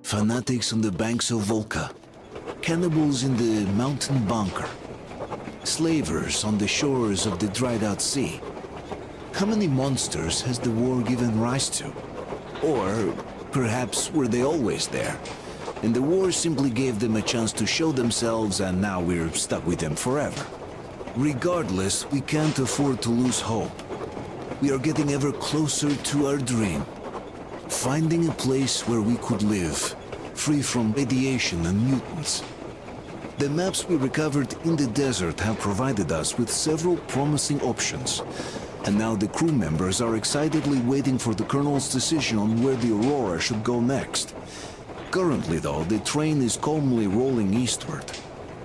Fanatics on the banks of Volca. Cannibals in the mountain bunker. Slavers on the shores of the dried-out sea. How many monsters has the war given rise to? Or perhaps were they always there, and the war simply gave them a chance to show themselves and now we're stuck with them forever? Regardless, we can't afford to lose hope. We are getting ever closer to our dream. Finding a place where we could live, free from radiation and mutants. The maps we recovered in the desert have provided us with several promising options. And now the crew members are excitedly waiting for the Colonel's decision on where the Aurora should go next. Currently, though, the train is calmly rolling eastward.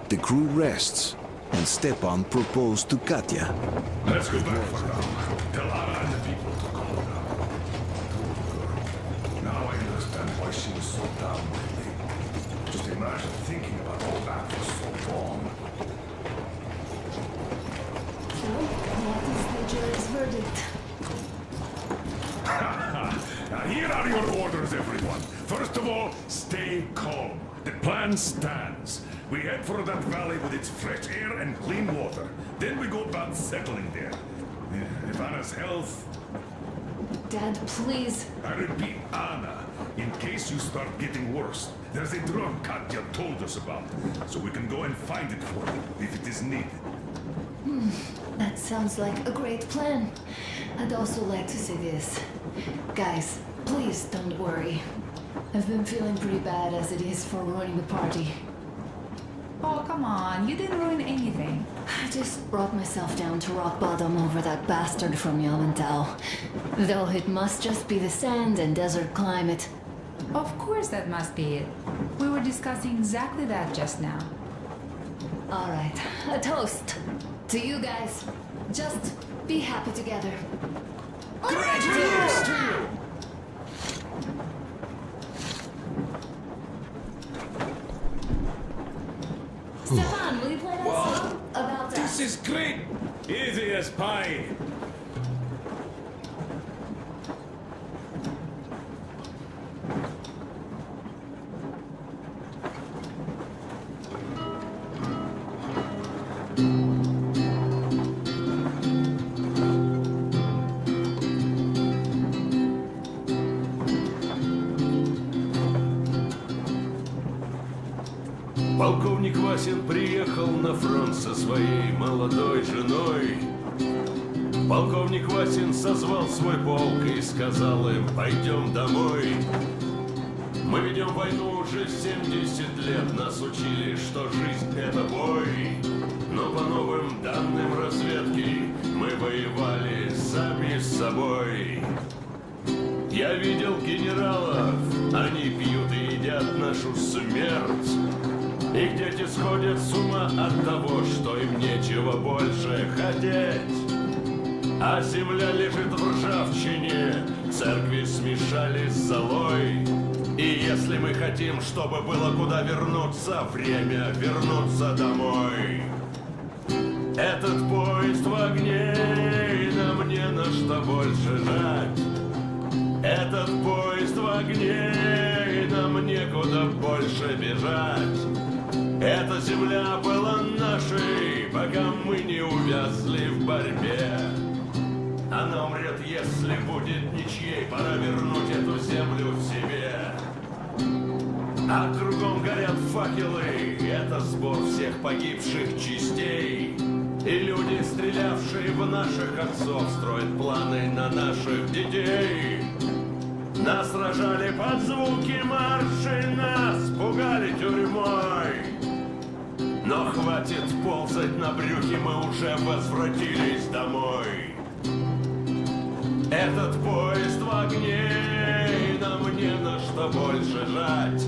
The crew rests, and Stepan proposed to Katya. Let's go back for now. Tell Anna and the people to calm down. Now I understand why she was so down lately. Just imagine thinking about all that for so long. So, what is the jury's verdict? Now here are your orders, everyone. First of all, stay calm. The plan stands. We head for that valley with its fresh air and clean water. Then we go about settling there. If Anna's health... Dad, please. I repeat, Anna, in case you start getting worse, there's a drug Katya told us about, so we can go and find it for you, if it is needed. That sounds like a great plan. I'd also like to say this. Guys, please don't worry. I've been feeling pretty bad as it is for ruining the party. Oh, come on. You didn't ruin anything. I just brought myself down to rock bottom over that bastard from Yavantau. Though it must just be the sand and desert climate. Of course that must be it. We were discussing exactly that just now. All right, a toast to you guys. Just be happy together. Stefan, will you play that song about us? This is great! Easy as pie! Полковник Васин приехал на фронт со своей молодой женой. Полковник Васин созвал свой полк и сказал им: пойдем домой. Мы ведем войну уже 70 лет, нас учили, что жизнь это бой. Но по новым данным разведки мы воевали сами с собой. Я видел генералов, они пьют и едят нашу смерть. Их дети сходят с ума от того, что им нечего больше хотеть. А земля лежит в ржавчине, церкви смешались с золой. И если мы хотим, чтобы было куда вернуться, время вернуться домой. Этот поезд в огне, и нам не на что больше жать. Этот поезд в огне, и нам некуда больше бежать. Эта земля была нашей, пока мы не увязли в борьбе. Она умрет, если будет ничьей, пора вернуть эту землю в себе. А кругом горят факелы, это сбор всех погибших частей. И люди, стрелявшие в наших отцов, строят планы на наших детей. Нас сражали под звуки маршей, нас пугали тюрьмой. Но хватит ползать на брюхе, мы уже возвратились домой. Этот поезд в огне, и нам не на что больше жать.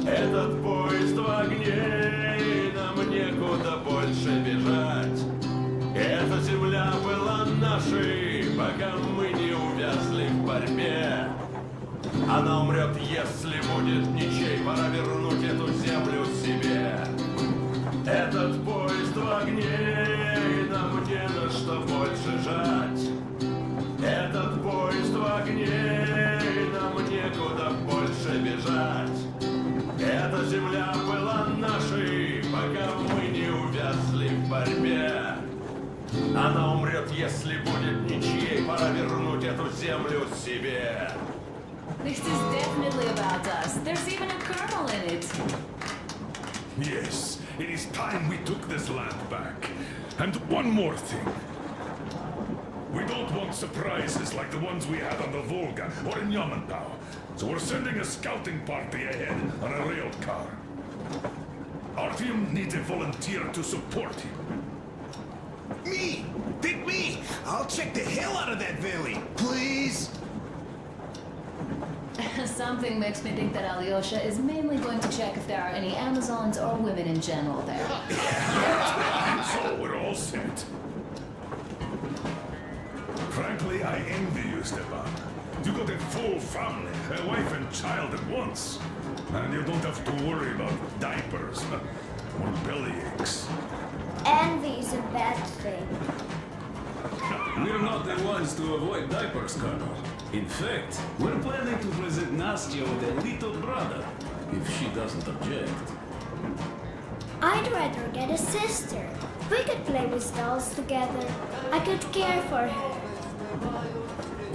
Этот поезд в огне, и нам некуда больше бежать. Эта земля была нашей, пока мы не увязли в борьбе. Она умрет, если будет ничей, пора вернуть эту землю себе. Этот поезд в огне, и нам не на что больше жать. Этот поезд в огне, и нам некуда больше бежать. борьбе. Она умрет, если будет ничьей. Пора вернуть эту землю себе. This is definitely about us. There's even a colonel in it. Yes, it is time we took this land back. And one more thing. We don't want surprises like the ones we had on the Volga or in Yamantau. So we're sending a scouting party ahead on a rail car. Artyom needs a volunteer to support him. Me! Pick me! I'll check the hell out of that valley! Please! Something makes me think that Alyosha is mainly going to check if there are any Amazons or women in general there. So we're all set. Frankly, I envy you, Stepan. You got a full family, a wife and child at once. And you don't have to worry about diapers or belly aches. Envy is a bad thing. We're not the ones to avoid diapers, Colonel. In fact, we're planning to present Nastya with a little brother, if she doesn't object. I'd rather get a sister. We could play with dolls together. I could care for her.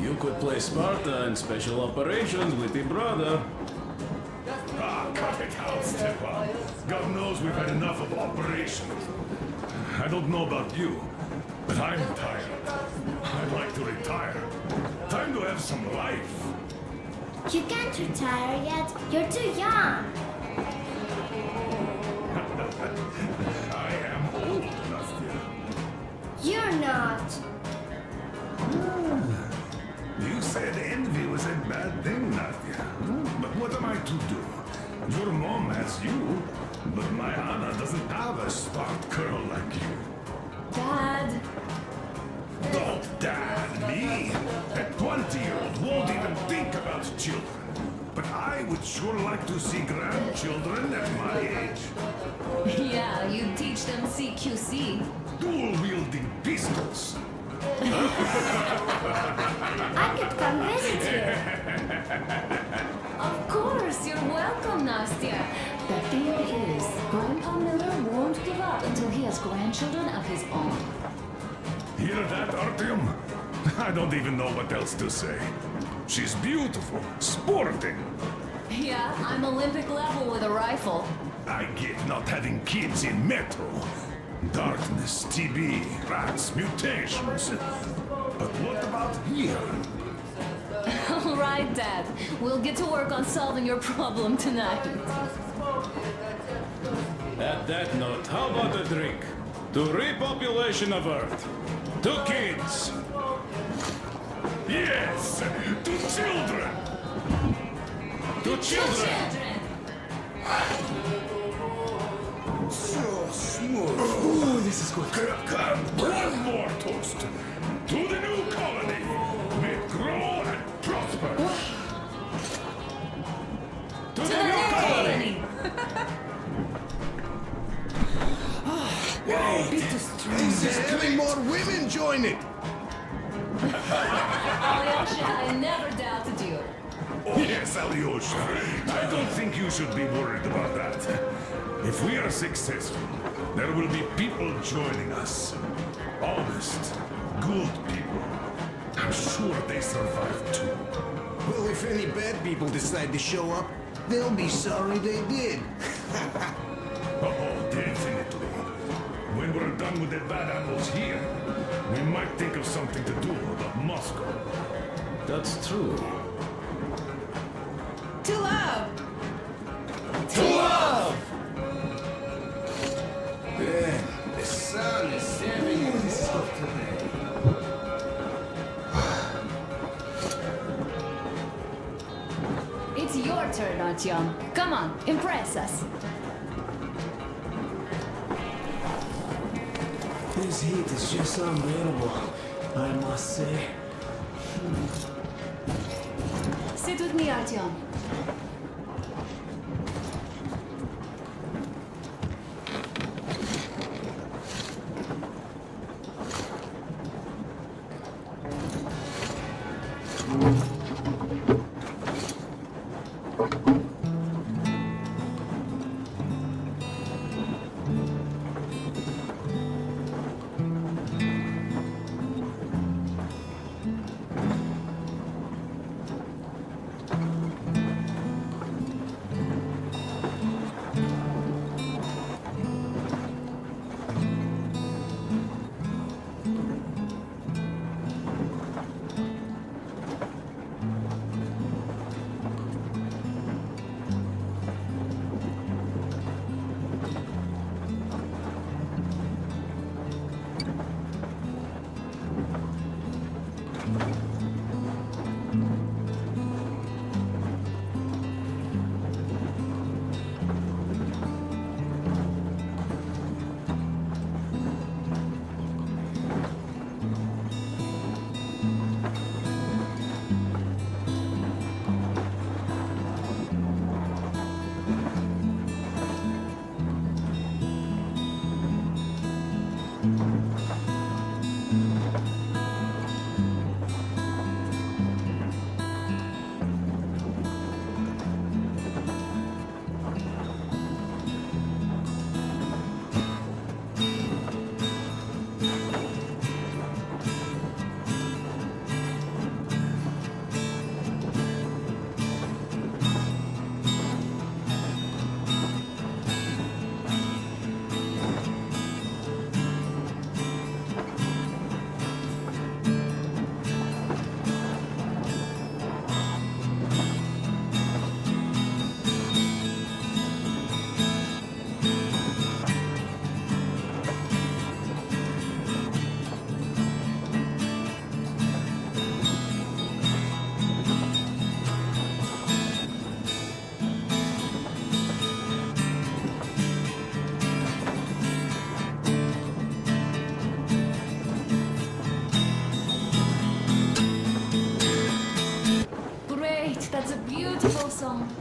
You could play Sparta and special operations with your brother. Ah, cut it out, Stepan. God knows we've had enough of operations. I don't know about you, but I'm tired. I'd like to retire. Time to have some life. You can't retire yet. You're too young. I am old, Nastya. You're not. You said envy was a bad thing, Nastya. But what am I to do? Your mom has you, but my Anna doesn't have a smart girl like you. Dad, Don't dad me! A 20-year-old won't even think about children. But I would sure like to see grandchildren at my age. yeah, you teach them CQC. Dual-wielding pistols. I could come visit you. Of course, you're welcome, Nastya. The thing is, Grandpa Miller won't give up until he has grandchildren of his own. Hear that, Artyom? I don't even know what else to say. She's beautiful, sporting. Yeah, I'm Olympic level with a rifle. I get not having kids in Metro. Darkness, TB, rats, mutations. But what about here? All right, Dad. We'll get to work on solving your problem tonight. At that note, how about a drink? To repopulation of Earth. To kids. Yes, to children. To children. So smooth. Ooh, this is good. Come, one more toast. To the new colony. May it grow and prosper. To the new colony. There's having more women join it. Alyosha, I never doubted you. Yes, Alyosha. I don't think you should be worried about that. If we are successful, there will be people joining us. Honest, good people. I'm sure they survive too. Well, if any bad people decide to show up, they'll be sorry they did. Oh, definitely. When we're done with the bad apples here, we might think of something to do about Moscow. That's true. To love! Man, the sun is staring at us today. It's your turn, Artyom. Come on, impress us. This heat is just unbearable, I must say. Sit with me, Artyom.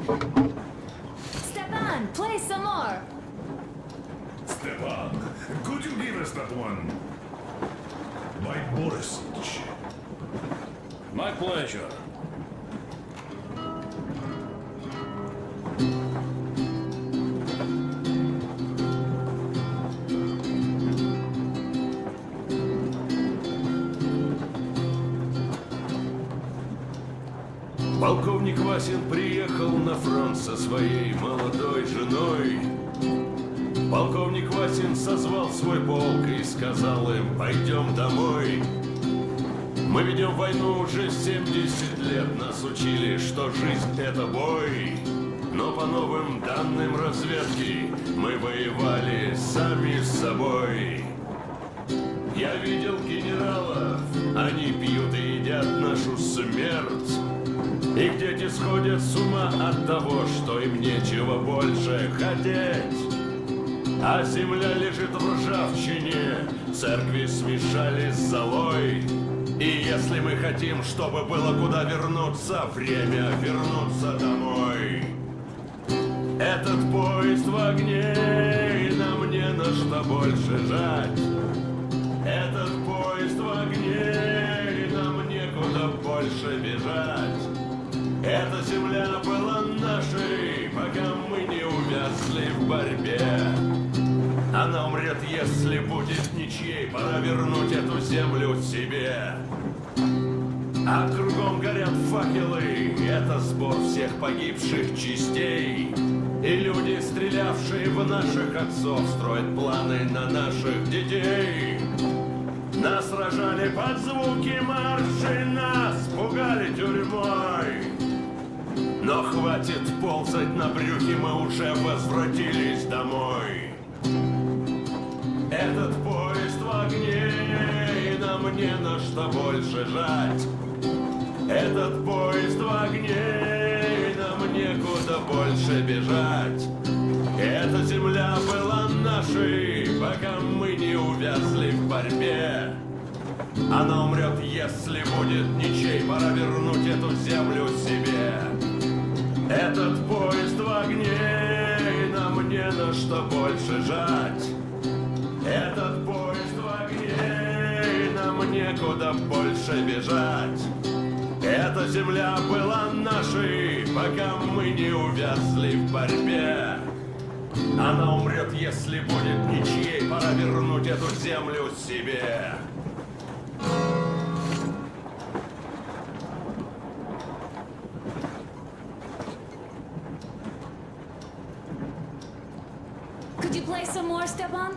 Stepan, play some more. Stepan, could you give us that one? By Borisic. My pleasure. Полковник Васин приехал на фронт со своей молодой женой. Полковник Васин созвал свой полк и сказал им: пойдем домой. Мы ведем войну уже 70 лет, нас учили, что жизнь это бой. Но по новым данным разведки мы воевали сами с собой. Я видел генералов, они пьют и едят нашу смерть. Их дети сходят с ума от того, что им нечего больше хотеть. А земля лежит в ржавчине, церкви смешались с золой. И если мы хотим, чтобы было куда вернуться, время вернуться домой. Этот поезд в огне, и нам не на что больше жать. Этот поезд в огне, и нам некуда больше бежать. Эта земля была нашей, пока мы не увязли в борьбе. Она умрет, если будет ничьей, пора вернуть эту землю себе. А кругом горят факелы, это сбор всех погибших частей. И люди, стрелявшие в наших отцов, строят планы на наших детей. Нас сражали под звуки маршей, нас пугали тюрьмой. Но хватит ползать на брюхе, мы уже возвратились домой. Этот поезд в огне, и нам не на что больше жать. Этот поезд в огне, и нам некуда больше бежать. Эта земля была нашей, пока мы не увязли в борьбе. Она умрет, если будет ничей, пора вернуть эту землю себе. Этот поезд в огне, и нам не на что больше жать. Этот поезд в огне, и нам некуда больше бежать. Эта земля была нашей, пока мы не увязли в борьбе. Она умрет, если будет ничьей, пора вернуть эту землю себе. Could you play some more, Stepan?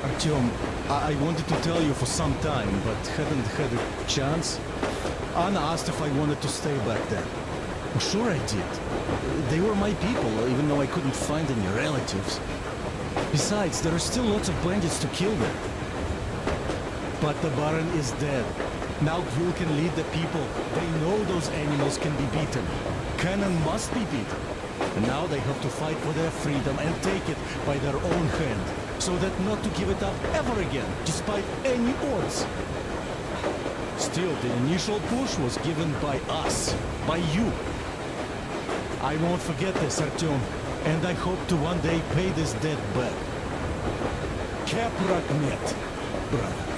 Artyom, I wanted to tell you for some time, but hadn't had a chance. Anna asked if I wanted to stay back then. Sure I did. They were my people, even though I couldn't find any relatives. Besides, there are still lots of bandits to kill there. But the Baron is dead. Now Gyul can lead the people. They know those animals can be beaten. Cannon must be beaten. And now they have to fight for their freedom and take it by their own hand, so that not to give it up ever again, despite any odds. Still, the initial push was given by us, by you. I won't forget this, Artyom, and I hope to one day pay this debt back. Kaprak met, brother.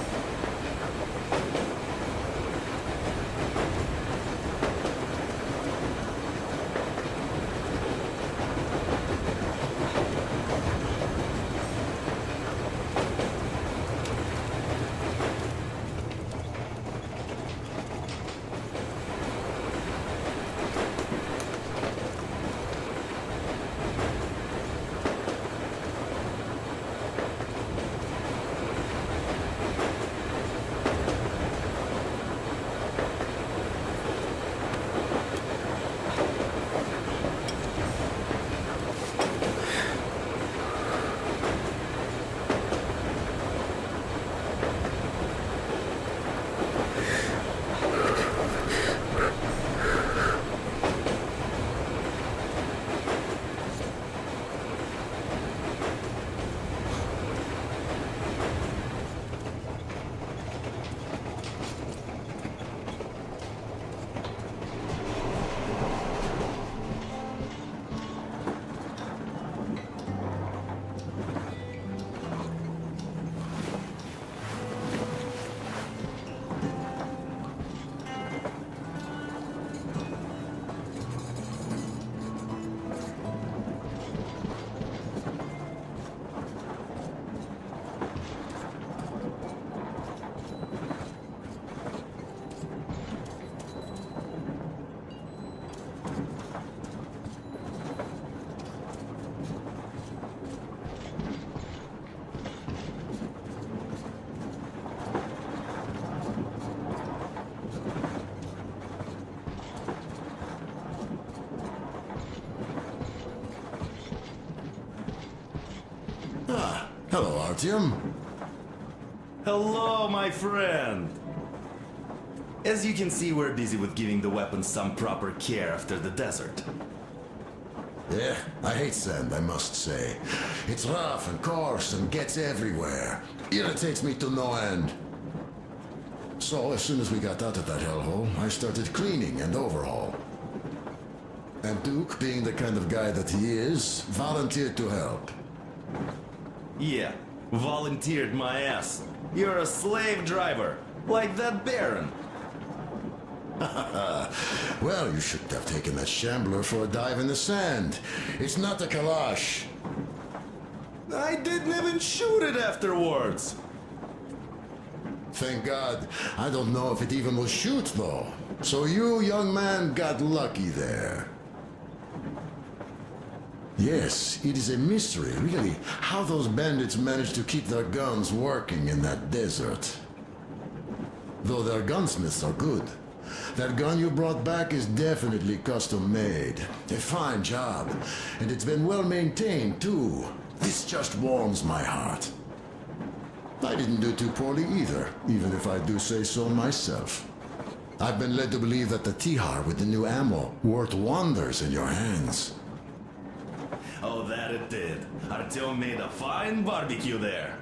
Hello, Artyom. Hello, my friend! As you can see, we're busy with giving the weapons some proper care after the desert. Yeah, I hate sand, I must say. It's rough and coarse and gets everywhere. Irritates me to no end. So, as soon as we got out of that hellhole, I started cleaning and overhaul. And Duke, being the kind of guy that he is, volunteered to help. Yeah, volunteered my ass. You're a slave driver, like that Baron. Well, you shouldn't have taken that shambler for a dive in the sand. It's not a Kalash. I didn't even shoot it afterwards. Thank God. I don't know if it even will shoot, though. So you, young man, got lucky there. Yes, it is a mystery, really, how those bandits managed to keep their guns working in that desert. Though their gunsmiths are good. That gun you brought back is definitely custom made. A fine job. And it's been well maintained, too. This just warms my heart. I didn't do too poorly either, even if I do say so myself. I've been led to believe that the Tihar with the new ammo worked wonders in your hands. Oh, that it did. Artyom made a fine barbecue there.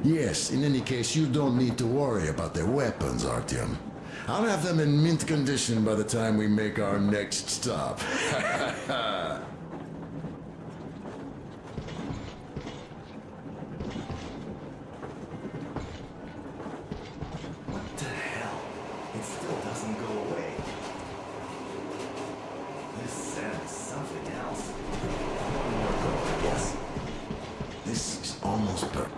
Yes, in any case, you don't need to worry about their weapons, Artyom. I'll have them in mint condition by the time we make our next stop. What the hell? It still doesn't go away. This sand is something else. One more go, I guess. This is almost perfect.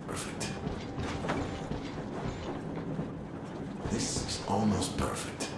Perfect. This is almost perfect.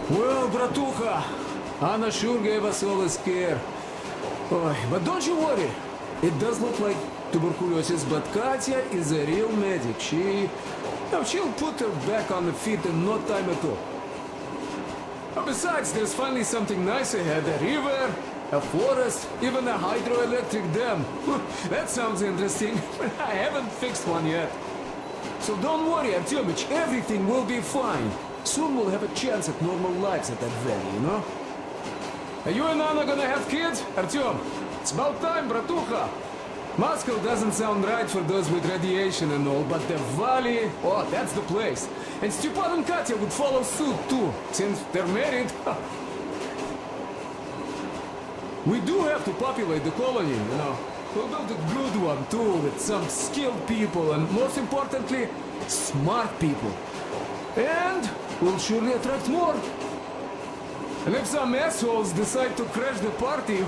Well, bratucha, Anna sure gave us all a scare. Oh, but don't you worry. It does look like tuberculosis, but Katya is a real medic. She'll put her back on the feet in no time at all. Besides, there's finally something nice ahead. A river, a forest, even a hydroelectric dam. That sounds interesting. I haven't fixed one yet. So don't worry, Artyomich, everything will be fine. Soon we'll have a chance at normal lives at that valley, you know? Are you and Anna gonna have kids? Artyom, it's about time, bratucha. Moscow doesn't sound right for those with radiation and all, but the valley, oh, that's the place. And Stepan and Katya would follow suit too, since they're married. We do have to populate the colony, you know. We'll build a good one too, with some skilled people and most importantly, smart people. And we'll surely attract more. And if some assholes decide to crash the party,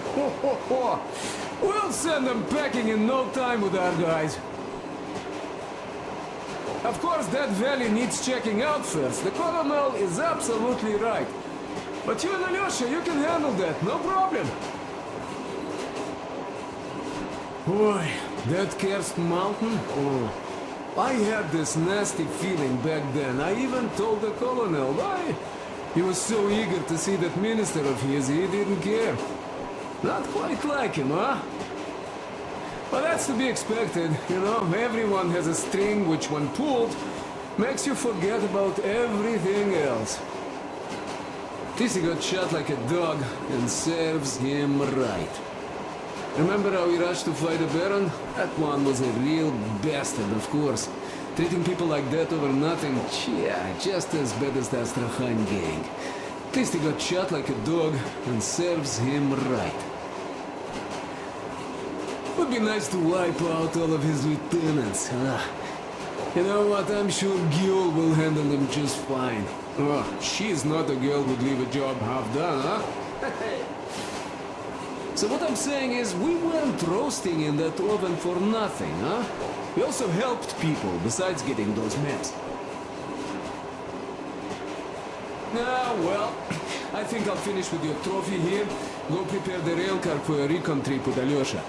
we'll send them packing in no time with our guys. Of course, that valley needs checking out first. The colonel is absolutely right. But you and Alyosha, you can handle that, no problem. Boy, that cursed mountain, oh. I had this nasty feeling back then. I even told the colonel why. He was so eager to see that minister of his, he didn't care. Not quite like him, huh? But that's to be expected, you know. Everyone has a string which, when pulled, makes you forget about everything else. Tissy got shot like a dog, and serves him right. Remember how we rushed to fight the Baron? That one was a real bastard, of course. Treating people like that over nothing, yeah, just as bad as the Astrakhan gang. At least he got shot like a dog, and serves him right. Would be nice to wipe out all of his lieutenants, huh? You know what, I'm sure Gyul will handle them just fine. Oh, she's not a girl who'd leave a job half done, huh? So what I'm saying is, we weren't roasting in that oven for nothing, huh? We also helped people, besides getting those maps. Ah, well, I think I'll finish with your trophy here. Go prepare the railcar for a recon trip with Alyosha.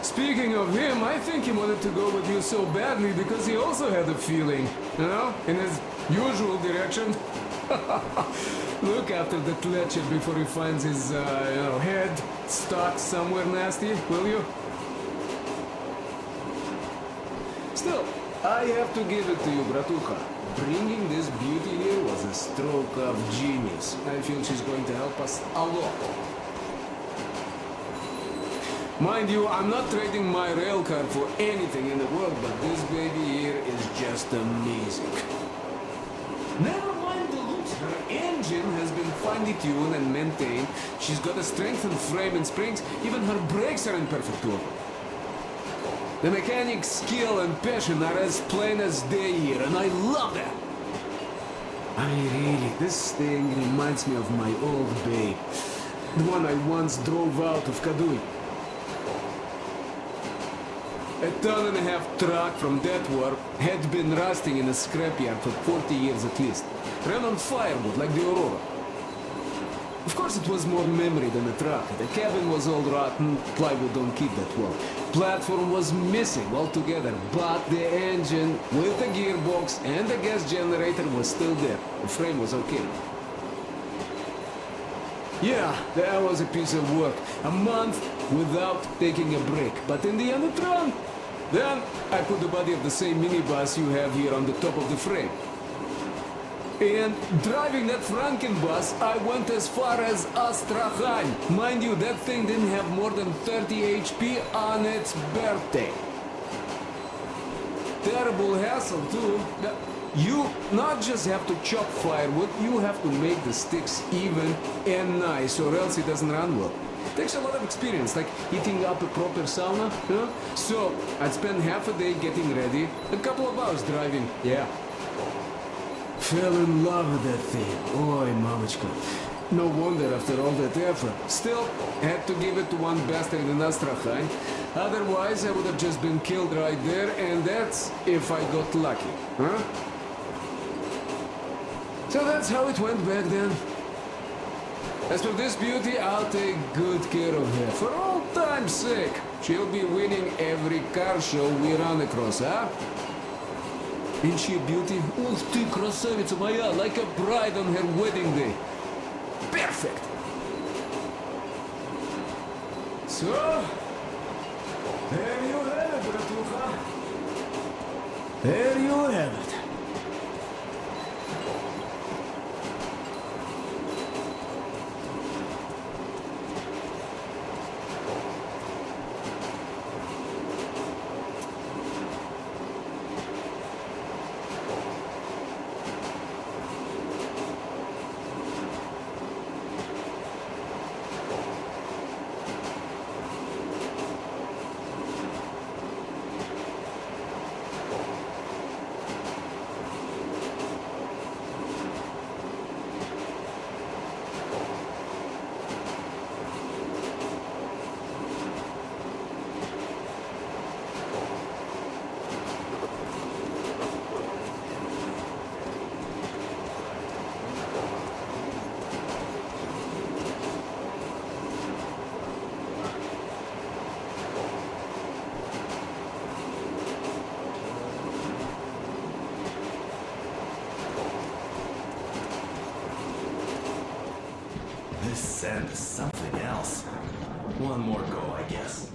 Speaking of him, I think he wanted to go with you so badly because he also had a feeling, you know, in his usual direction. Look after the Fletcher before he finds his, head stuck somewhere nasty, will you? Still, I have to give it to you, bratucha. Bringing this beauty here was a stroke of genius. I feel she's going to help us a lot. Mind you, I'm not trading my railcar for anything in the world, but this baby here is just amazing. Never mind the looks, her engine has been finely tuned and maintained. She's got a strengthened frame and springs, even her brakes are in perfect order. The mechanic's skill and passion are as plain as day here, and I love that. This thing reminds me of my old babe. The one I once drove out of Kadui. A ton-and-a-half truck from that war had been rusting in a scrapyard for 40 years at least. Ran on firewood like the Aurora. Of course it was more memory than a truck. The cabin was all rotten, plywood don't keep that well. Platform was missing altogether, but the engine with the gearbox and the gas generator was still there. The frame was okay. Yeah, that was a piece of work. A month without taking a break. But in the end it ran. Then I put the body of the same minibus you have here on the top of the frame. And driving that Frankenbus, I went as far as Astrakhan. Mind you, that thing didn't have more than 30 HP on its birthday. Terrible hassle too. You not just have to chop firewood, you have to make the sticks even and nice, or else it doesn't run well. Takes a lot of experience, like heating up a proper sauna, you know? So, I'd spend half a day getting ready, a couple of hours driving, yeah. Fell in love with that thing. Oi, mamachka. No wonder after all that effort. Still, had to give it to one bastard in Astrakhan. Otherwise, I would have just been killed right there, and that's if I got lucky, huh? So that's how it went back then. As for this beauty, I'll take good care of her. For old time's sake, she'll be winning every car show we run across, huh? Ain't she a beauty? Ух ты, красавица моя, like a bride on her wedding day. Perfect! So, there you have it, Bratuха. There you have it. This sand is something else. One more go, I guess.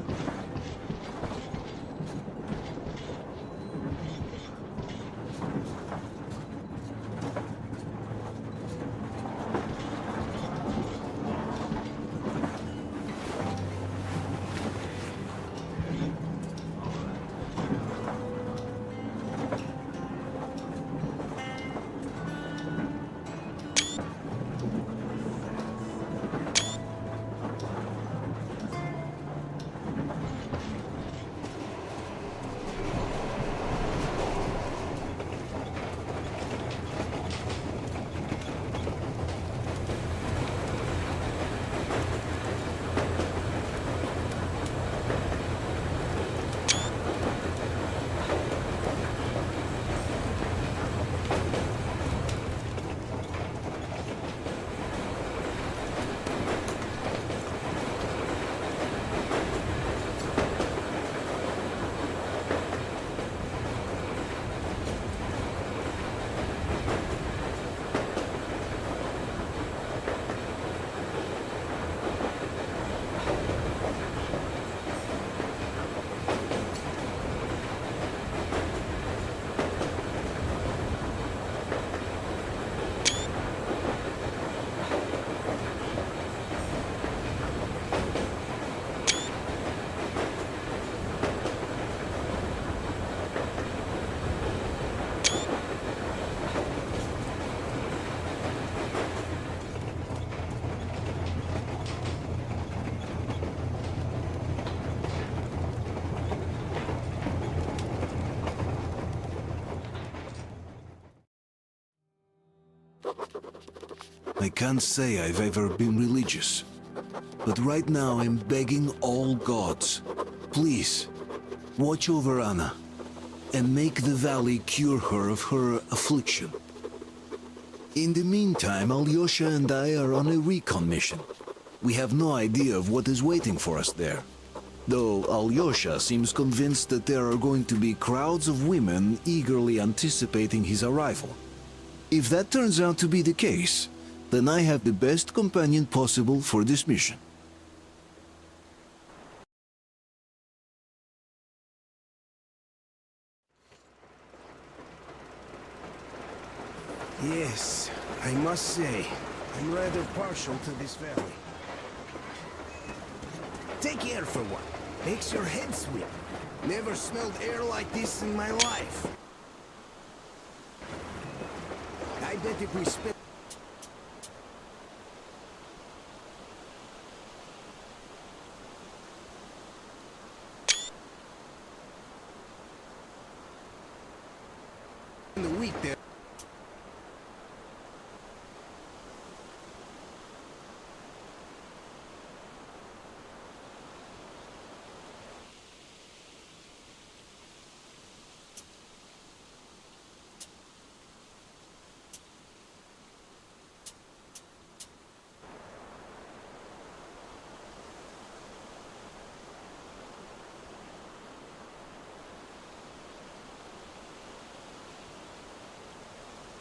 I can't say I've ever been religious, but right now I'm begging all gods, please, watch over Anna and make the valley cure her of her affliction. In the meantime, Alyosha and I are on a recon mission. We have no idea of what is waiting for us there, though Alyosha seems convinced that there are going to be crowds of women eagerly anticipating his arrival. If that turns out to be the case, then I have the best companion possible for this mission. Yes, I must say, I'm rather partial to this valley. Take air for one. Makes your head swim. Never smelled air like this in my life. I bet if we spend the week there.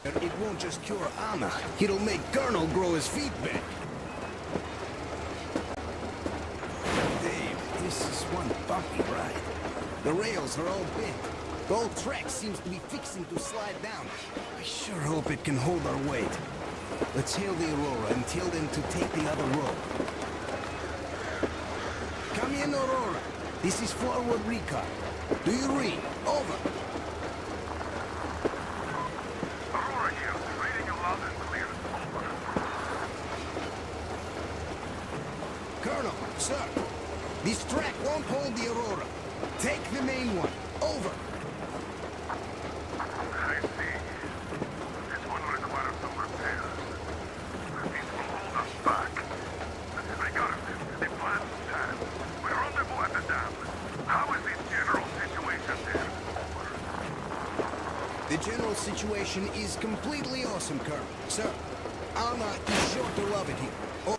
It won't just cure Anna. It'll make Colonel grow his feet back. Dave, this is one bumpy ride. The rails are all bent. The whole track seems to be fixing to slide down. I sure hope it can hold our weight. Let's hail the Aurora and tell them to take the other road. Come in, Aurora. This is forward recon. Do you read? Over. Aurora here, reading you loud and clear. Colonel, sir. This track won't hold the Aurora. Take the main one. Over. I see. This one requires some repairs. This will hold us back. Regardless, the plan stands. We rendezvous at the dam. How is the general situation there? The general situation is completely awesome, Colonel. Sir, Anna is sure to love it here. Oh.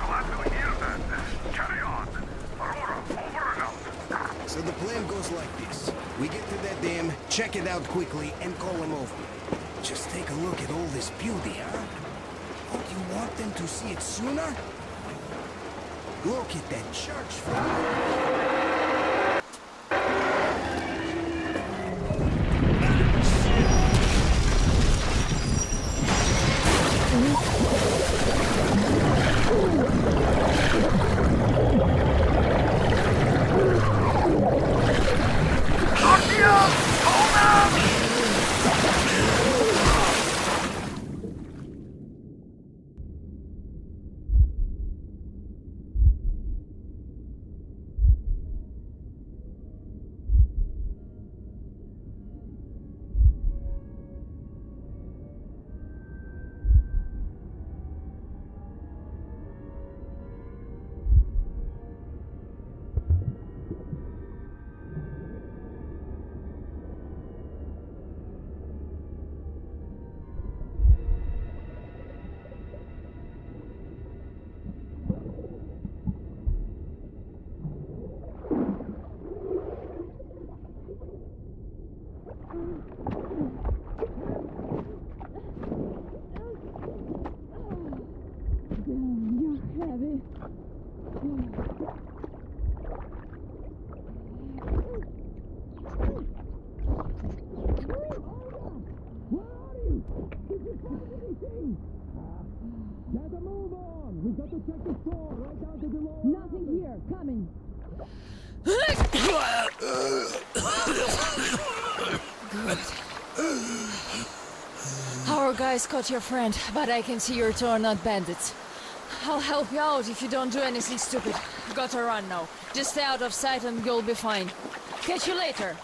Glad to hear that. Carry on. Aurora, over and out. So the plan goes like this. We get to that dam, check it out quickly, and call them over. Just take a look at all this beauty, huh? Don't you want them to see it sooner? Look at that church from Nothing here. Coming. Our guys caught your friend, but I can see your two are not bandits. I'll help you out if you don't do anything stupid. Gotta run now. Just stay out of sight and you'll be fine. Catch you later.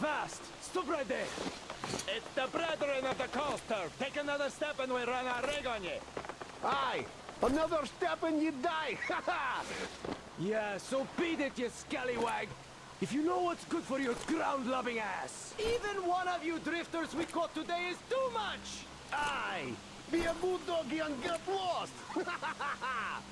fast! Stop right there! It's the brethren of the coaster! Take another step and we run our rig on you! Aye! Another step and you die! Ha ha! Yeah, so beat it, you scallywag! If you know what's good for your ground-loving ass! Even one of you drifters we caught today is too much! Aye! Be a good doggy and get lost! Ha ha ha ha!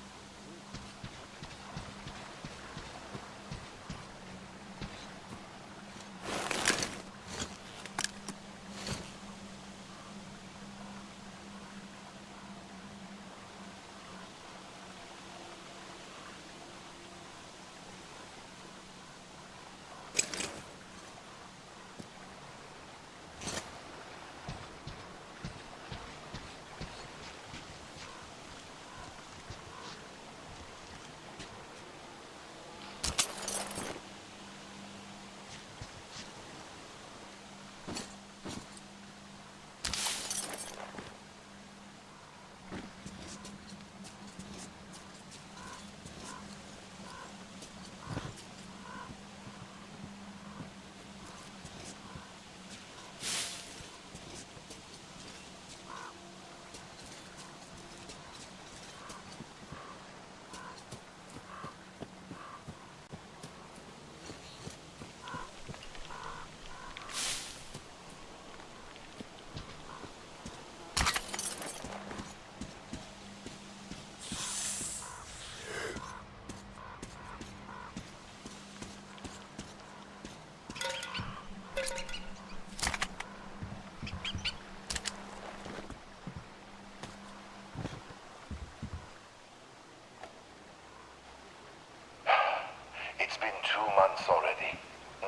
It's been 2 months already.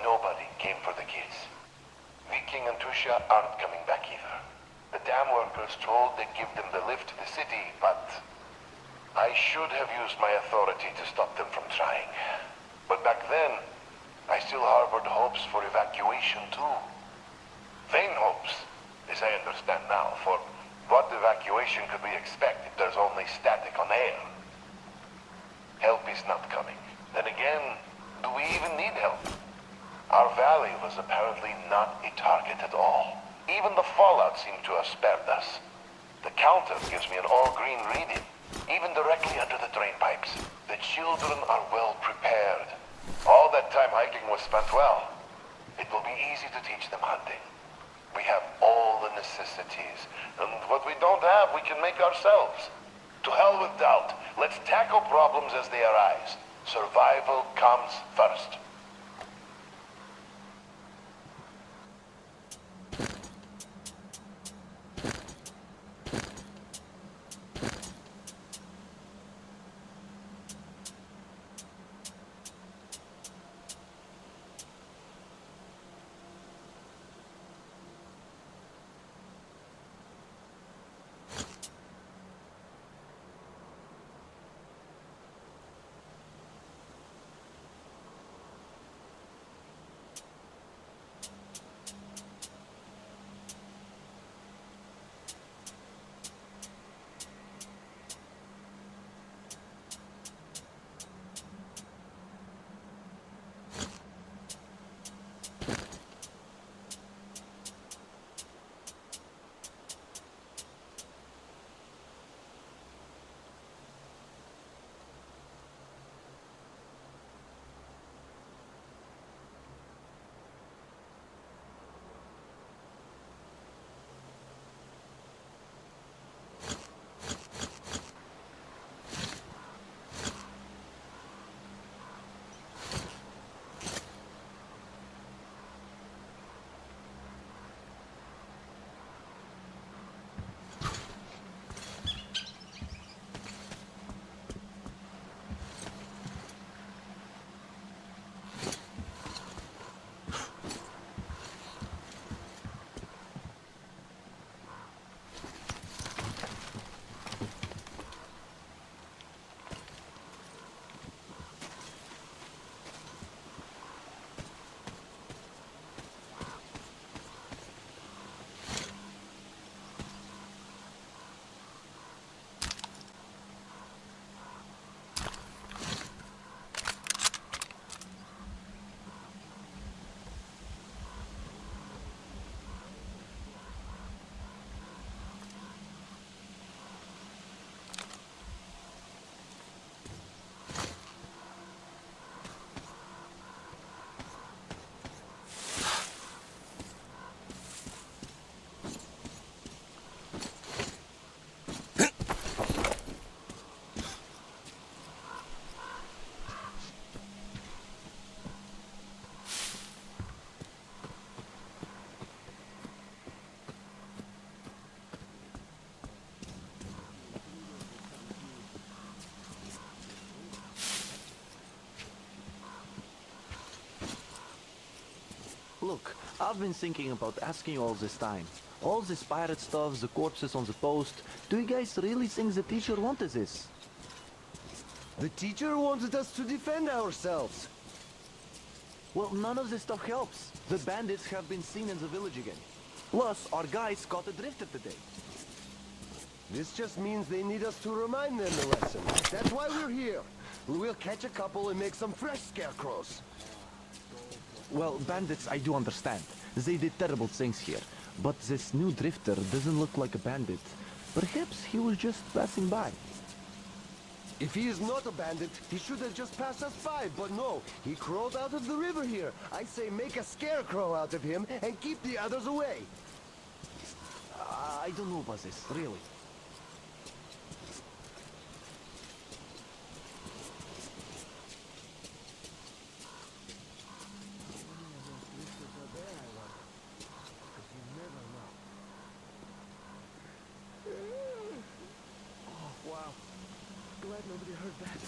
Nobody came for the kids. Viking and Tusha aren't coming back either. The dam workers told they'd give them the lift to the city, but I should have used my authority to stop them from trying. But back then, I still harbored hopes for evacuation too. Vain hopes, as I understand now, for what evacuation could we expect if there's only static on air? Help is not coming. Then again, do we even need help? Our valley was apparently not a target at all. Even the fallout seemed to have spared us. The counter gives me an all-green reading, even directly under the drain pipes. The children are well prepared. All that time hiking was spent well. It will be easy to teach them hunting. We have all the necessities, and what we don't have, we can make ourselves. To hell with doubt. Let's tackle problems as they arise. Survival comes first. Look, I've been thinking about asking all this time. All this pirate stuff, the corpses on the post. Do you guys really think the teacher wanted this? The teacher wanted us to defend ourselves. Well, none of this stuff helps. The bandits have been seen in the village again. Plus, our guys caught a drifter today. This just means they need us to remind them the lesson. That's why we're here. We'll catch a couple and make some fresh scarecrows. Well, bandits, I do understand. They did terrible things here. But this new drifter doesn't look like a bandit. Perhaps he was just passing by. If he is not a bandit, he should have just passed us by, but no, he crawled out of the river here. I say make a scarecrow out of him and keep the others away. I don't know about this, really. Nobody heard that.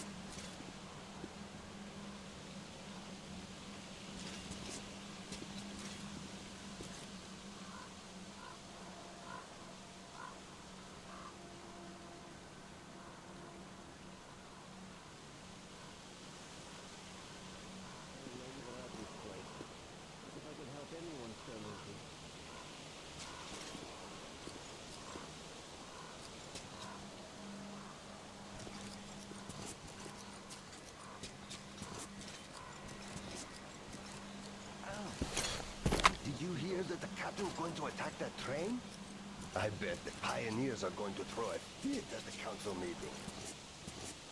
Did you hear that the captain's going to attack that train? I bet the pioneers are going to throw a fit at the council meeting.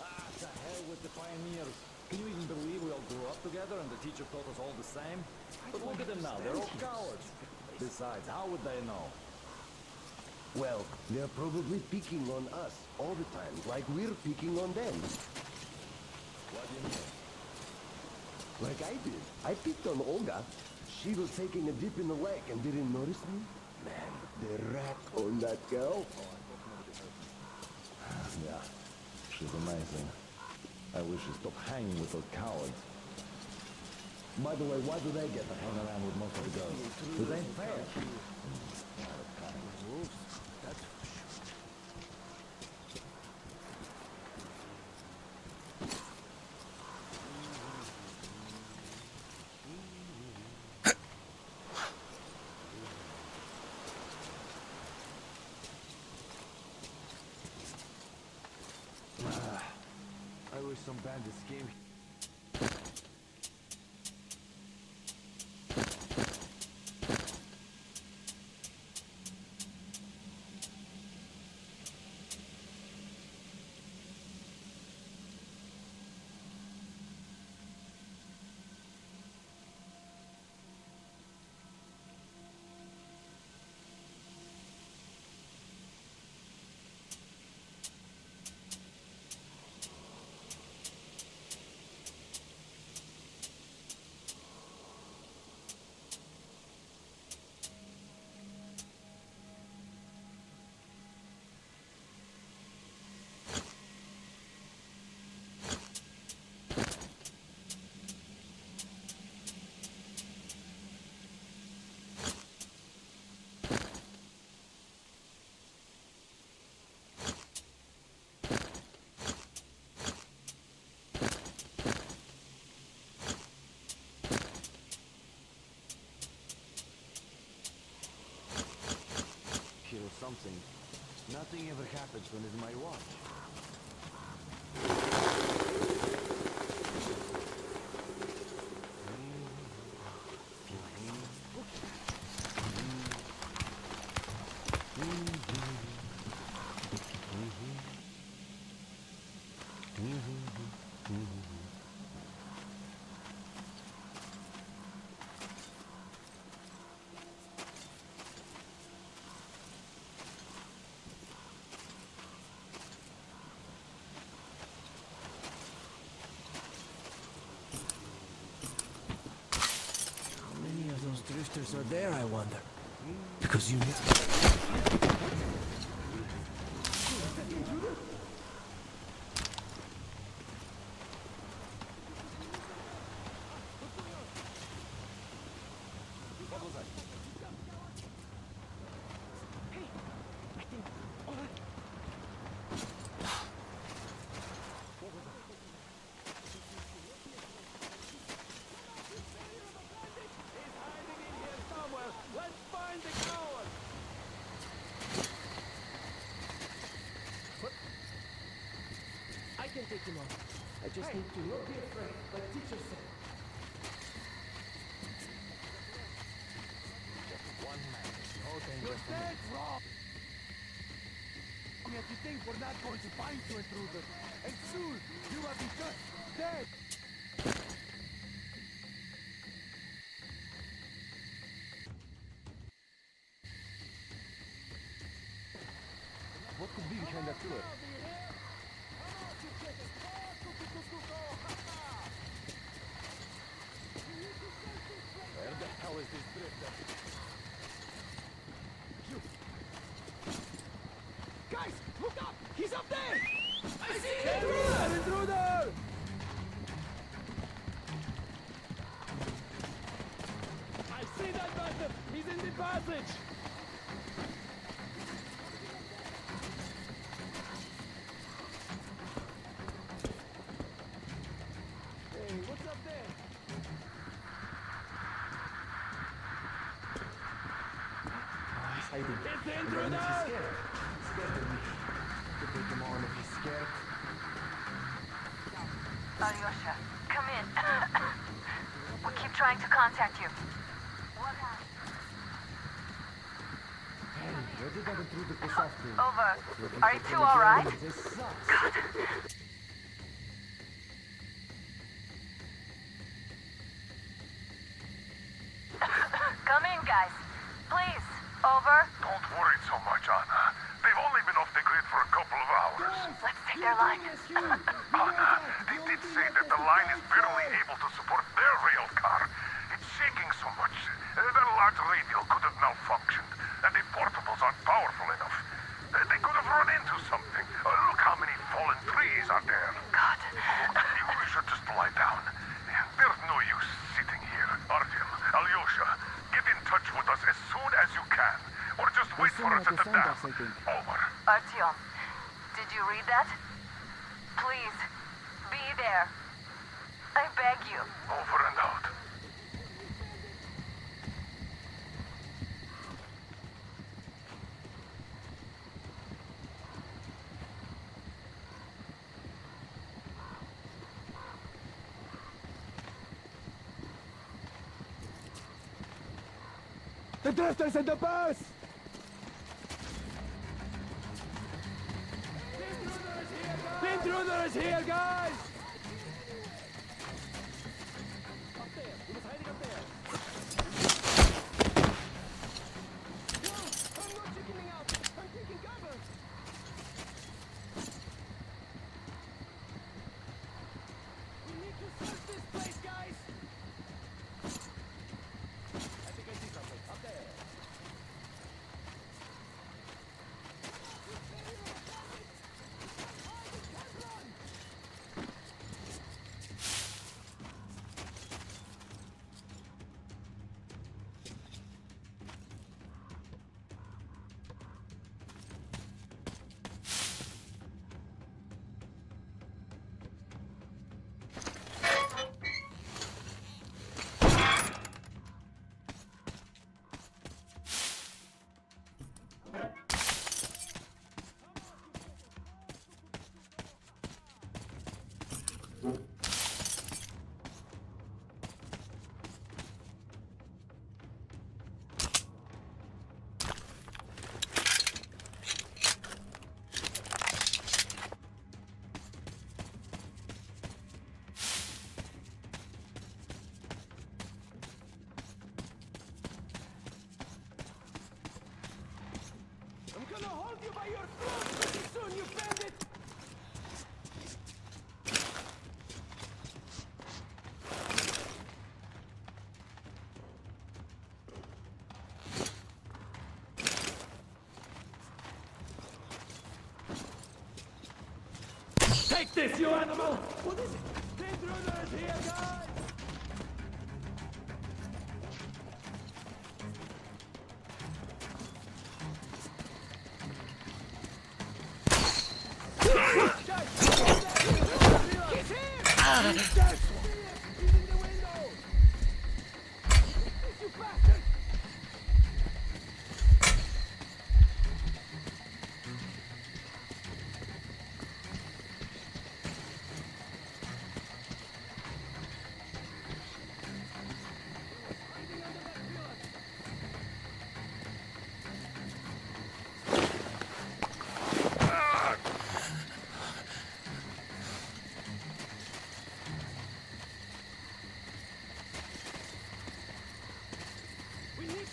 Ah, to hell with the pioneers. Can you even believe we all grew up together and the teacher taught us all the same? But look at them now, they're all cowards. Besides, how would they know? Well, they're probably picking on us all the time, like we're picking on them. What do you mean? Like I did. I picked on Olga. She was taking a dip in the lake and didn't notice me. Man, the rat on that girl. Yeah, she's amazing. I wish she'd stop hanging with those cowards. By the way, why do they get to hang around with most of the girls? It ain't fair. That's for sure. I wish some bandits came. Or something. Nothing ever happens when it's my watch. Drifters are there, I wonder. Because you need... just need to not be afraid, like teacher said. Just one man. No danger. You're dead wrong! If you think we're not going to find you, intruder, and soon you will be just dead! What could be behind that pillar? Where the hell is this drifter? You! Guys, look up! He's up there! I see him! Intruder! Intruder! I see that bastard! He's in the passage! Hey, what's up there? He's hiding. It's the And intruder! he's scared. He's scared of me. To take him on if he's scared. Alyosha, come in. We keep trying to contact you. What happened? Hey, where did that intruder piss off to? Over. Looking Are for you two Billy alright? Joe? This sucks. God. Come in, guys. Please. Over. Don't worry so much, Anna. They've only been off the grid for a couple of hours. Let's take their line. Anna, they did say that the line is barely able to support their rail car. It's shaking so much. Their large radio could have malfunctioned, and the portables aren't powerful enough. They could have run into something. Look how many fallen trees are there. God. You should just lie down. There's no use sitting here. Artyom, Alyosha, get in touch with us as soon as you can. Or just wait for us at the dam. Over. Artyom, did you read that? Please, be there. I beg you. Over and out. The drifter's in the bus! The intruder is here, guys! Up there! He was hiding up there! No! I'm not chickening out! I'm taking cover! We need to search this place, guys! I think I see something. Up there! I'm gonna hold you by your throat pretty soon, you bandit! Take this, you animal! What is it? The intruder is here, guys!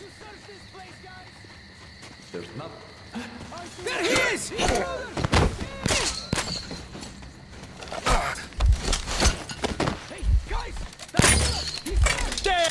to search this place, guys? There's not. There he is! Hey, guys! That's he's there!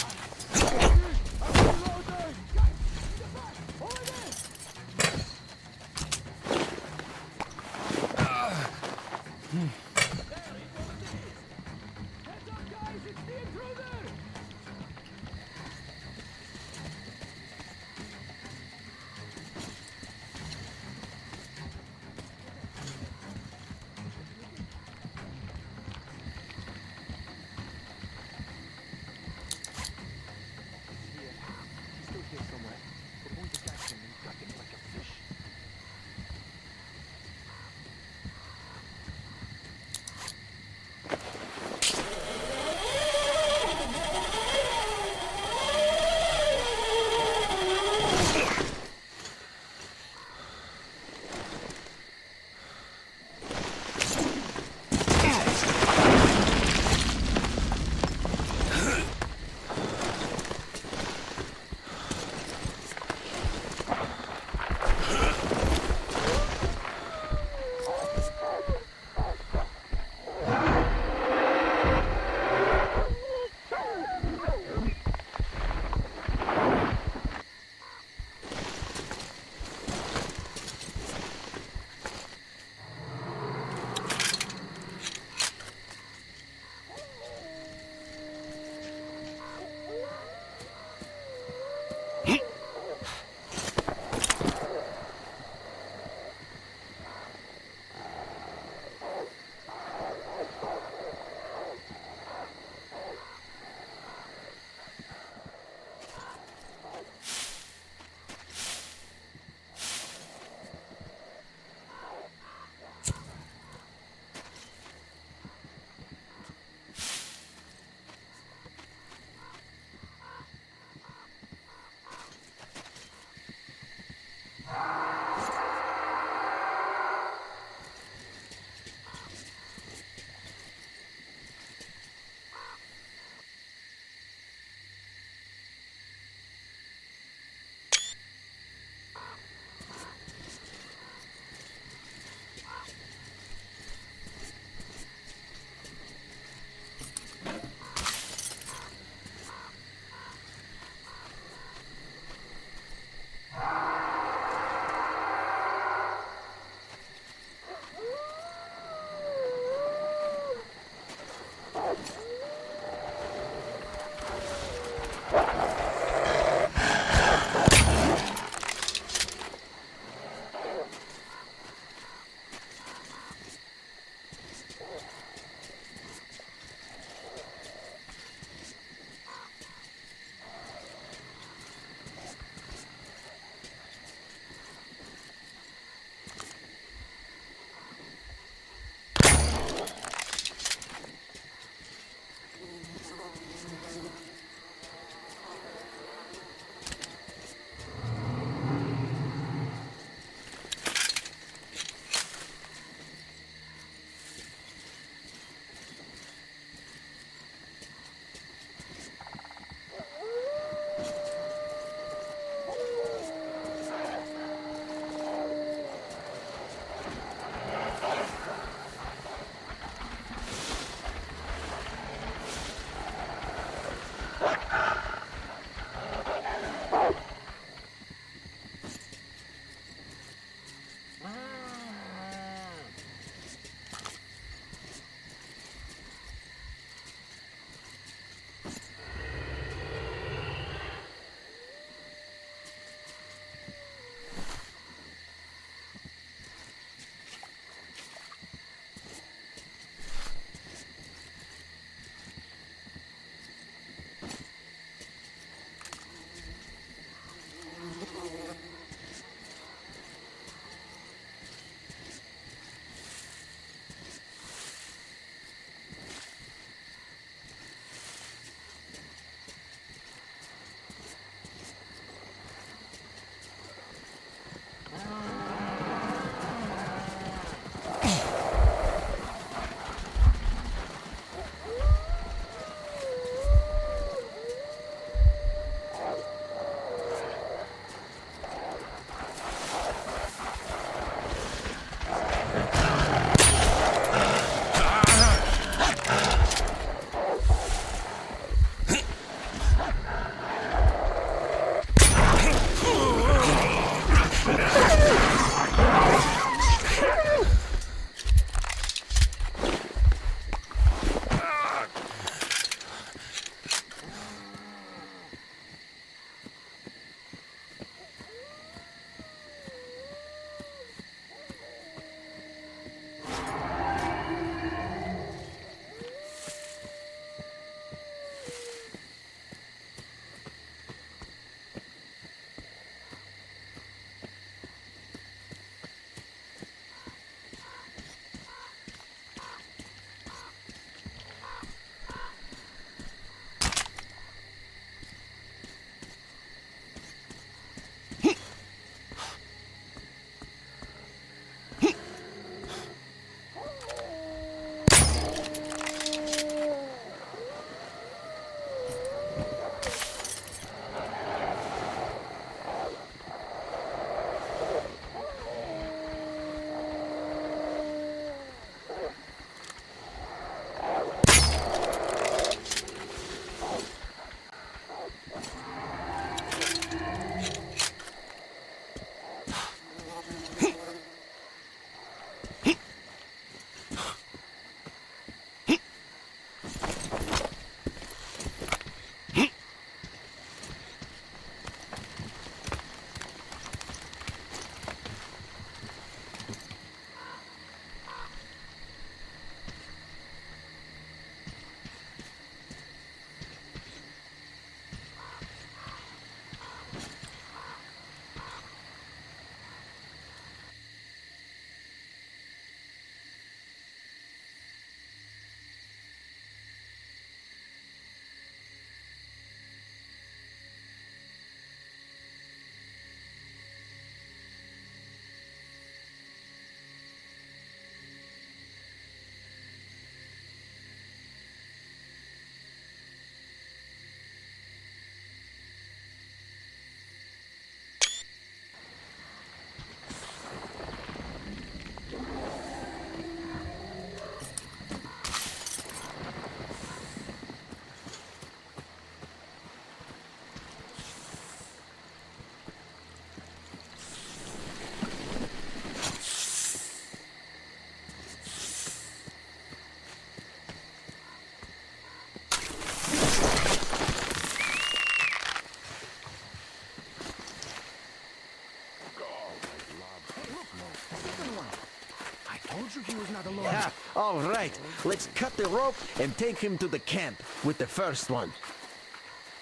he was not alone. Yeah, all right. Let's cut the rope and take him to the camp with the first one.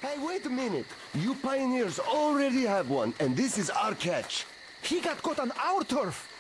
Hey, wait a minute. You pioneers already have one, and this is our catch. He got caught on our turf.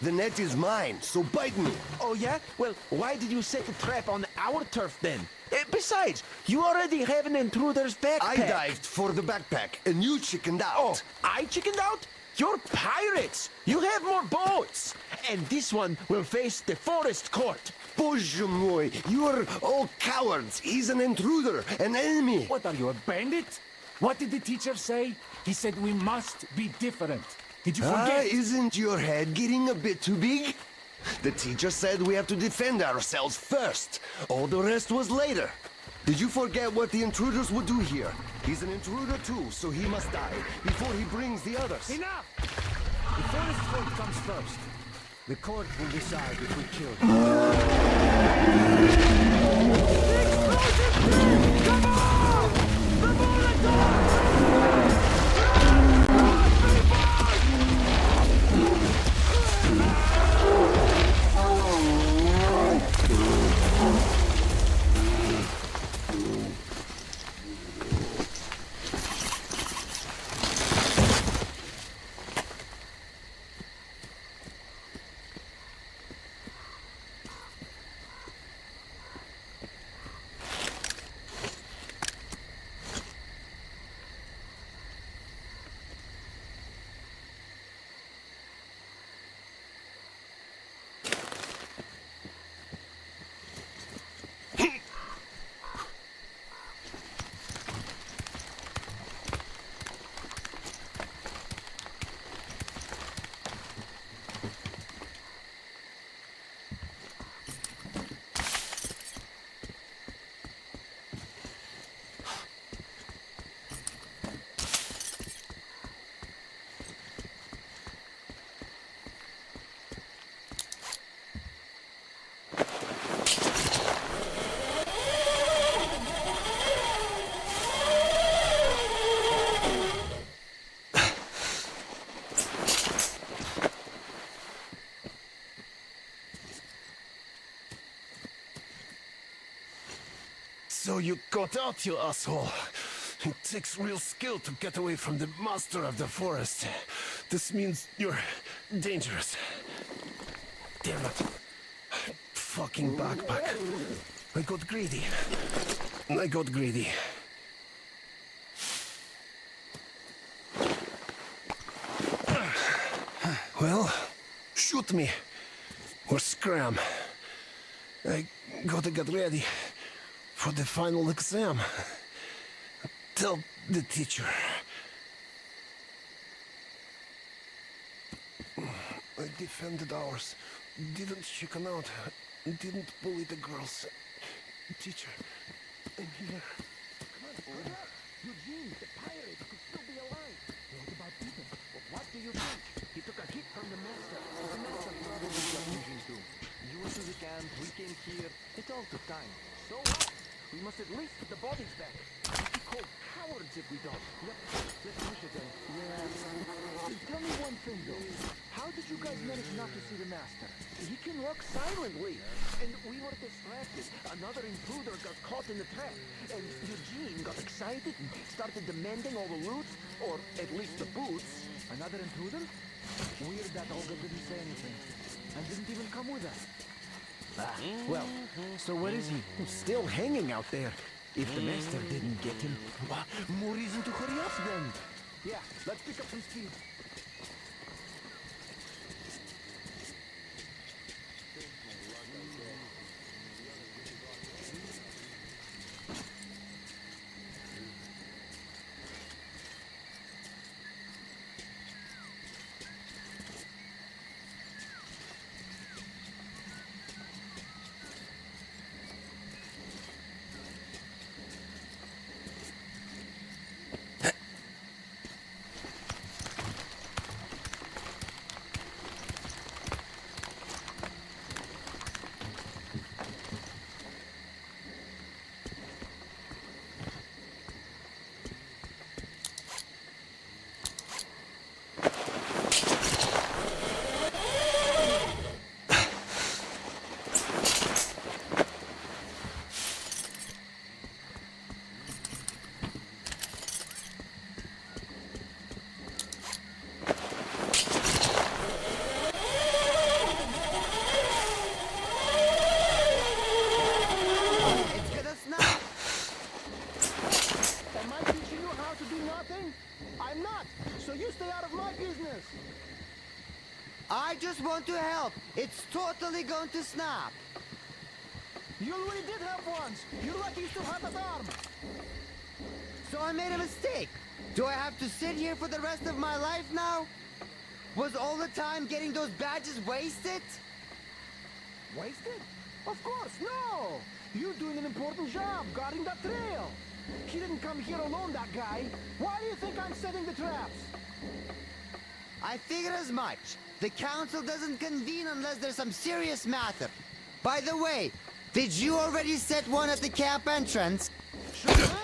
The net is mine, so bite me. Oh, yeah? Well, why did you set the trap on our turf then? Besides, you already have an intruder's backpack. I dived for the backpack, and you chickened out. Oh, I chickened out? You're pirates! You have more boats! And this one will face the forest court. Bоже mой, you're all cowards. He's an intruder, an enemy. What are you, a bandit? What did the teacher say? He said we must be different. Did you forget? Isn't your head getting a bit too big? The teacher said we have to defend ourselves first. All the rest was later. Did you forget what the intruders would do here? He's an intruder too, so he must die before he brings the others. Enough! The forest court comes first. The court will decide if we kill him. Come on! The bullet! So you got out, you asshole. It takes real skill to get away from the master of the forest. This means you're dangerous. Damn it. Fucking backpack. I got greedy. I got greedy. Well, shoot me. Or scram. I gotta get ready for the final exam. Tell the teacher. I defended ours. Didn't chicken out. Didn't bully the girls. Teacher, I'm here. Come on, Eugene, the pirate could still be alive. What about Ethan? Well, what do you think? He took a hit from the master. The master probably got Eugene too. You went to the camp, we came here. It all took time. So what? We must at least get the bodies back. We'd be called cowards if we don't. Yep, let's push it then. Yeah. Tell me one thing though. How did you guys manage not to see the master? He can walk silently. And we were distracted. Another intruder got caught in the trap. And Eugene got excited and started demanding all the loot. Or at least the boots. Another intruder? Weird that Olga didn't say anything. And didn't even come with us. Well, so where is he? Still hanging out there. If the master didn't get him, more reason to hurry up then. Yeah, let's pick up some speed. about to do nothing? I'm not, so you stay out of my business. I just want to help. It's totally going to snap. You already did help once. You're lucky you still have that arm. So I made a mistake. Do I have to sit here for the rest of my life now? Was all the time getting those badges wasted? Wasted? Of course, no! You're doing an important job, guarding that trail. He didn't come here alone, that guy. Why do you think I'm setting the traps? I figured as much. The council doesn't convene unless there's some serious matter. By the way, did you already set one at the camp entrance? Sure thing.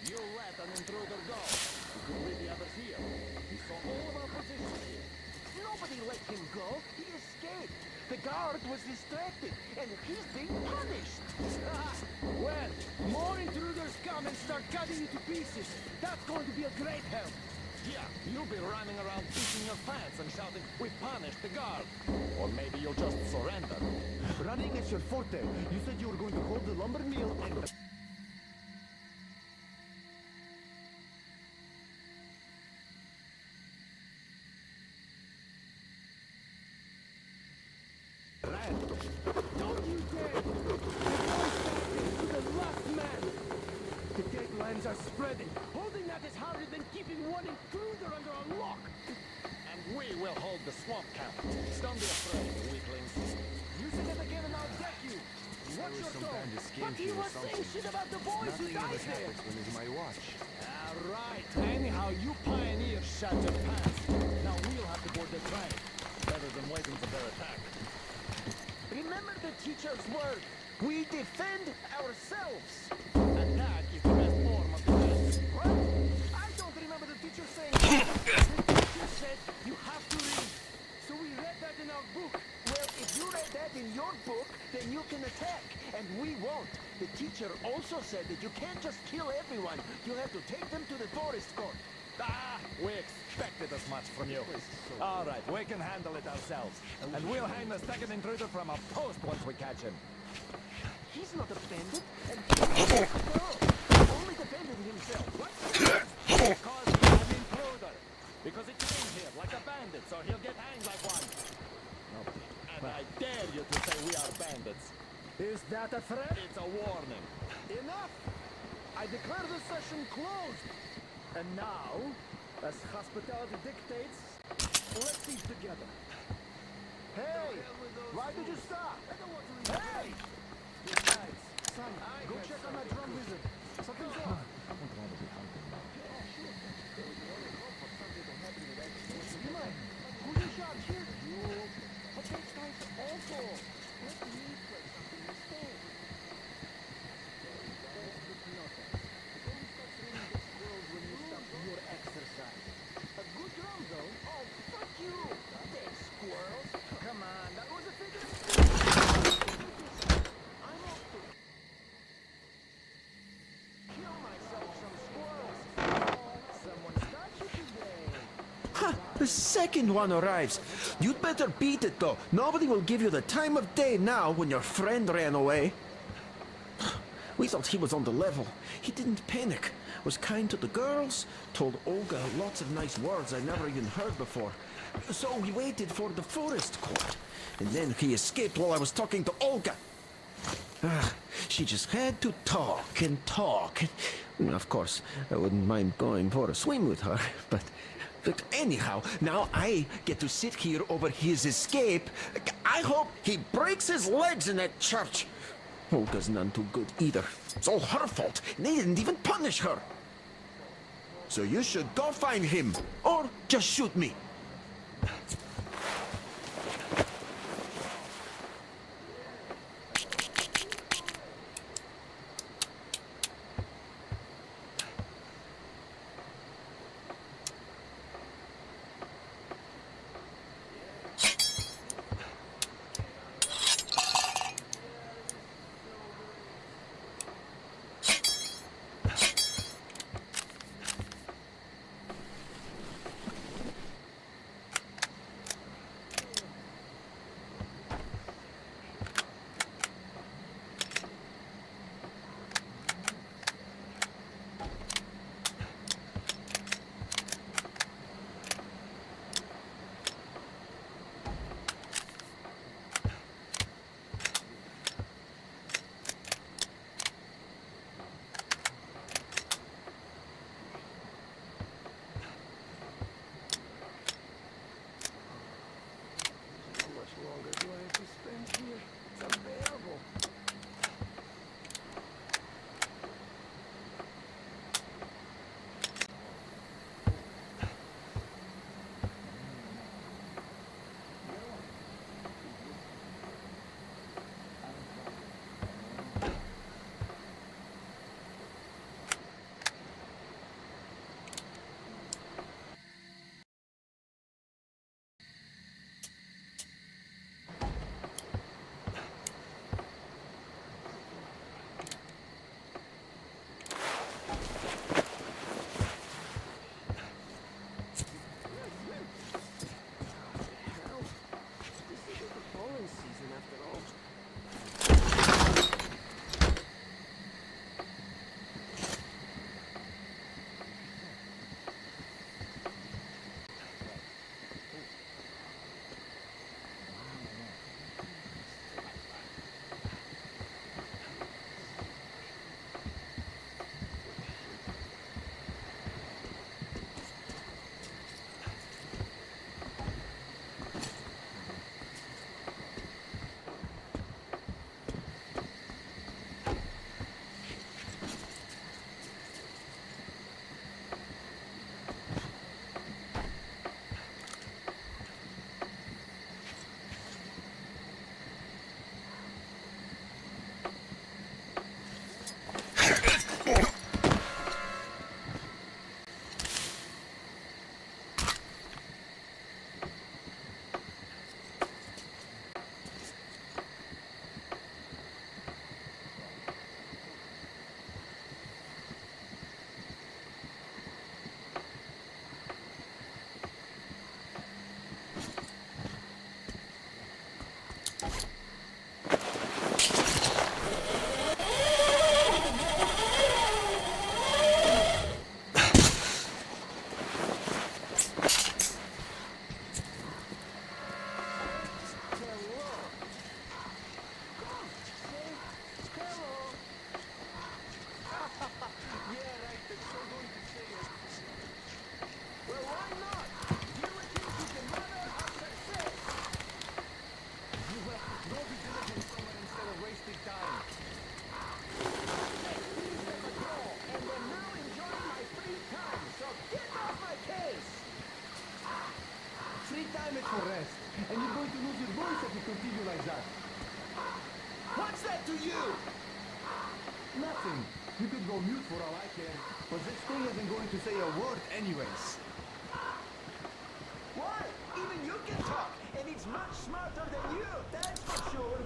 You let an intruder go. You could leave the others here. He saw all of our positions here. Nobody let him go. He escaped. The guard was distracted, and he's being punished. When more intruders come and start cutting you to pieces, that's going to be a great help. Yeah, you'll be running around beating your pants and shouting, "We punished the guard." Or maybe you'll just surrender. Running is your forte. You said you were going to hold the lumber mill and... Don't you dare! To the last man! The deadlines are spreading. Holding that is harder than keeping one intruder under a lock. And we will hold the swamp camp. Don't be afraid, weaklings. You say that again and I'll deck you. What's your tone? But you were saying shit about the boys who died there. My watch. Alright, anyhow, you pioneers shut your pants. Now we'll have to board the train. Better than waiting for their attack. Remember the teacher's word. We defend ourselves. Attack is the best form of defense. What? I don't remember the teacher saying that. The teacher said you have to read. So we read that in our book. Well, if you read that in your book, then you can attack. And we won't. The teacher also said that you can't just kill everyone. You have to take them to the forest court. Ah, we expected as much from you. All right, we can handle it ourselves. And we'll hang the second intruder from a post once we catch him. He's not a bandit, and no, only defended himself. What? Because he's an intruder. Because he came here like a bandit, so he'll get hanged like one. And I dare you to say we are bandits. Is that a threat? It's a warning. Enough! I declare the session closed. And now, as hospitality dictates, let's eat together. Hey! Why did you stop? Hey! Guys, son, go check on that drum wizard. Something's off. Who's in charge here? You. But these guys also. Let me play something instead. Your exercise. A good drum, though. Oh, fuck you! Dead squirrels. Come on, that was a figure. I'm off to kill myself some squirrels. Someone start you today. Ha! The second one arrives. You'd better beat it, though. Nobody will give you the time of day now when your friend ran away. We thought he was on the level. He didn't panic. was kind to the girls, told Olga lots of nice words I never even heard before. So we waited for the forest court, and then he escaped while I was talking to Olga. She just had to talk and talk. Of course, I wouldn't mind going for a swim with her, but anyhow, now I get to sit here over his escape. I hope he breaks his legs in that church. Olga's none too good either. It's all her fault, and they didn't even punish her. So you should go find him, or just shoot me. What's that to you? Nothing. You could go mute for all I care. But this thing isn't going to say a word anyways. What? Even you can talk, and it's much smarter than you, that's for sure.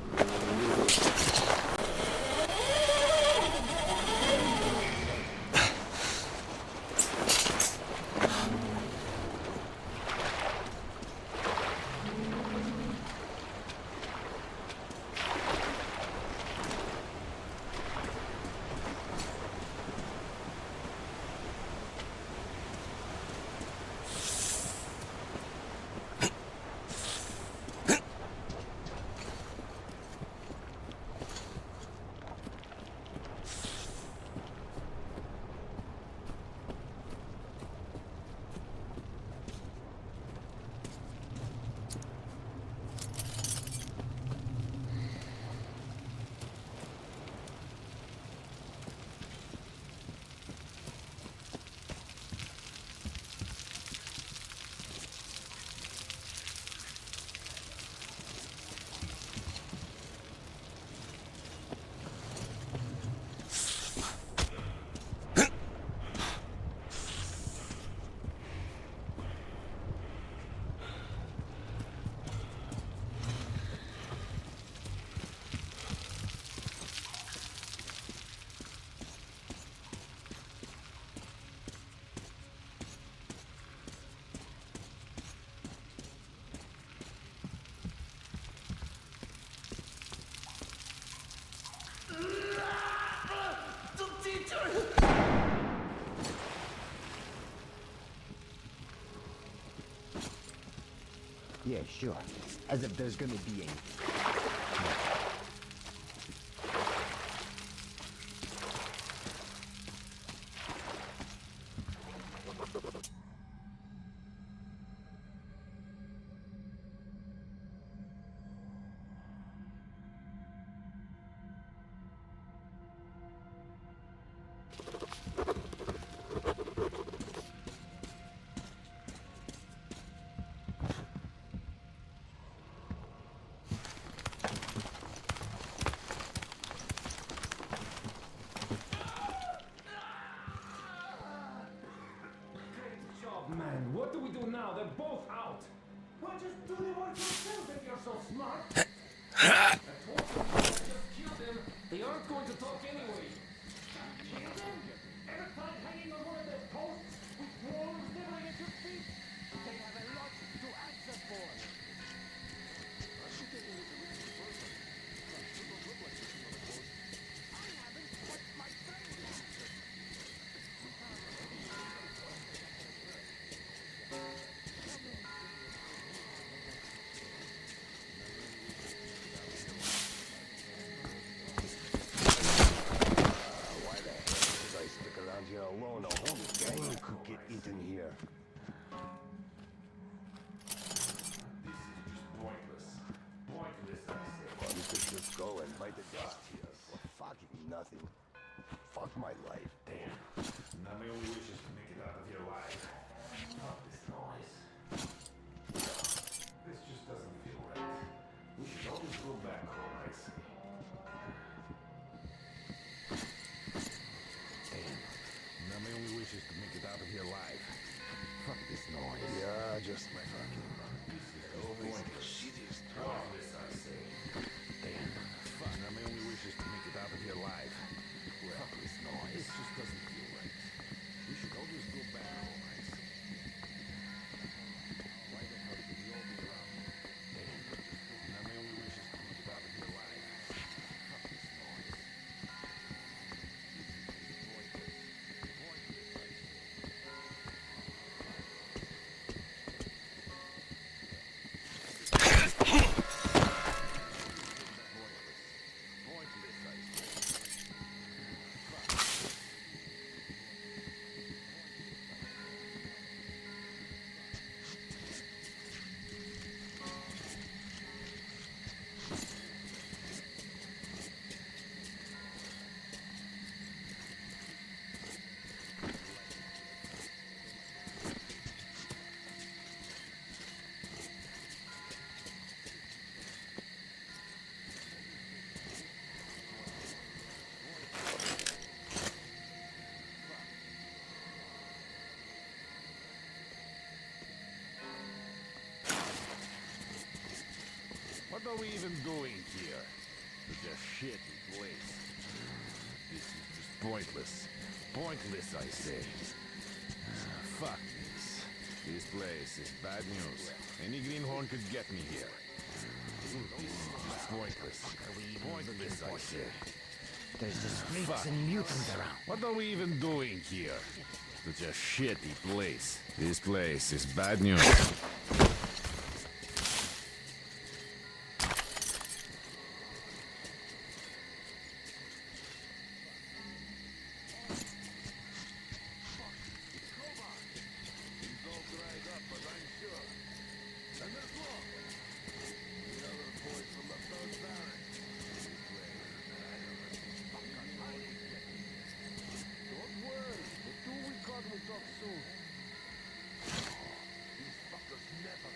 Yeah, sure. As if there's gonna be any. Man, what do we do now? They're both out. Well, just do the work yourself if you're so smart. I told you, just kill them. They aren't going to talk anyway. Kill them? Ever tried hanging on one of their posts with walls nibbling at your feet? They have a lot to answer for. Here alone, a whole gang could get eaten here. This is just pointless. Pointless, I say. Well, you could just go and fight the dust here for fucking nothing. Fuck my life. Damn. Now my only wish is to make it out of here alive. Not this noise. This just doesn't feel right. We should always go back home, I say. Now my only wish is to make it out of here alive. Fuck this noise. Yeah, just my fucking... This is always the shittiest Pointless, I say. Damn. Fuck. Now my only wish is to make it out of here alive. Fuck this noise. This just doesn't feel right. We should always go back home, I say. Why the hell should we all be around? Damn. Now my only wish is to make it out of here alive. Fuck this noise. What are we even doing here? Such a shitty place. This is just pointless. Pointless, I say. Fuck this. This place is bad news. Any greenhorn could get me here. This is just pointless. Pointless, I say. There's just freaks and mutants around. What are we even doing here? Such a shitty place. This place is bad news. These fuckers never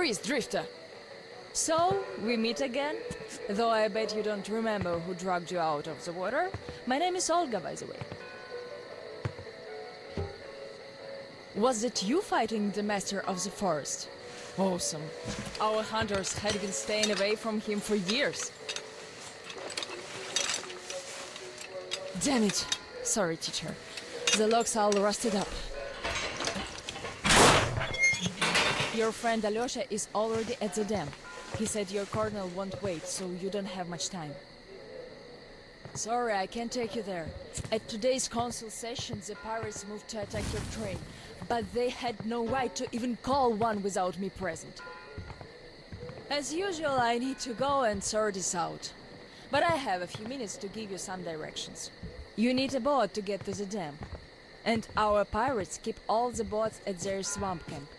Freeze, Drifter! So, we meet again? Though I bet you don't remember who dragged you out of the water. My name is Olga, by the way. Was it you fighting the Master of the Forest? Awesome. Our hunters had been staying away from him for years. Damn it. Sorry, teacher. The lock's all rusted up. Your friend Alyosha is already at the dam. He said your colonel won't wait, so you don't have much time. Sorry, I can't take you there. At today's council session, the pirates moved to attack your train, but they had no right to even call one without me present. As usual, I need to go and sort this out. But I have a few minutes to give you some directions. You need a boat to get to the dam. And our pirates keep all the boats at their swamp camp.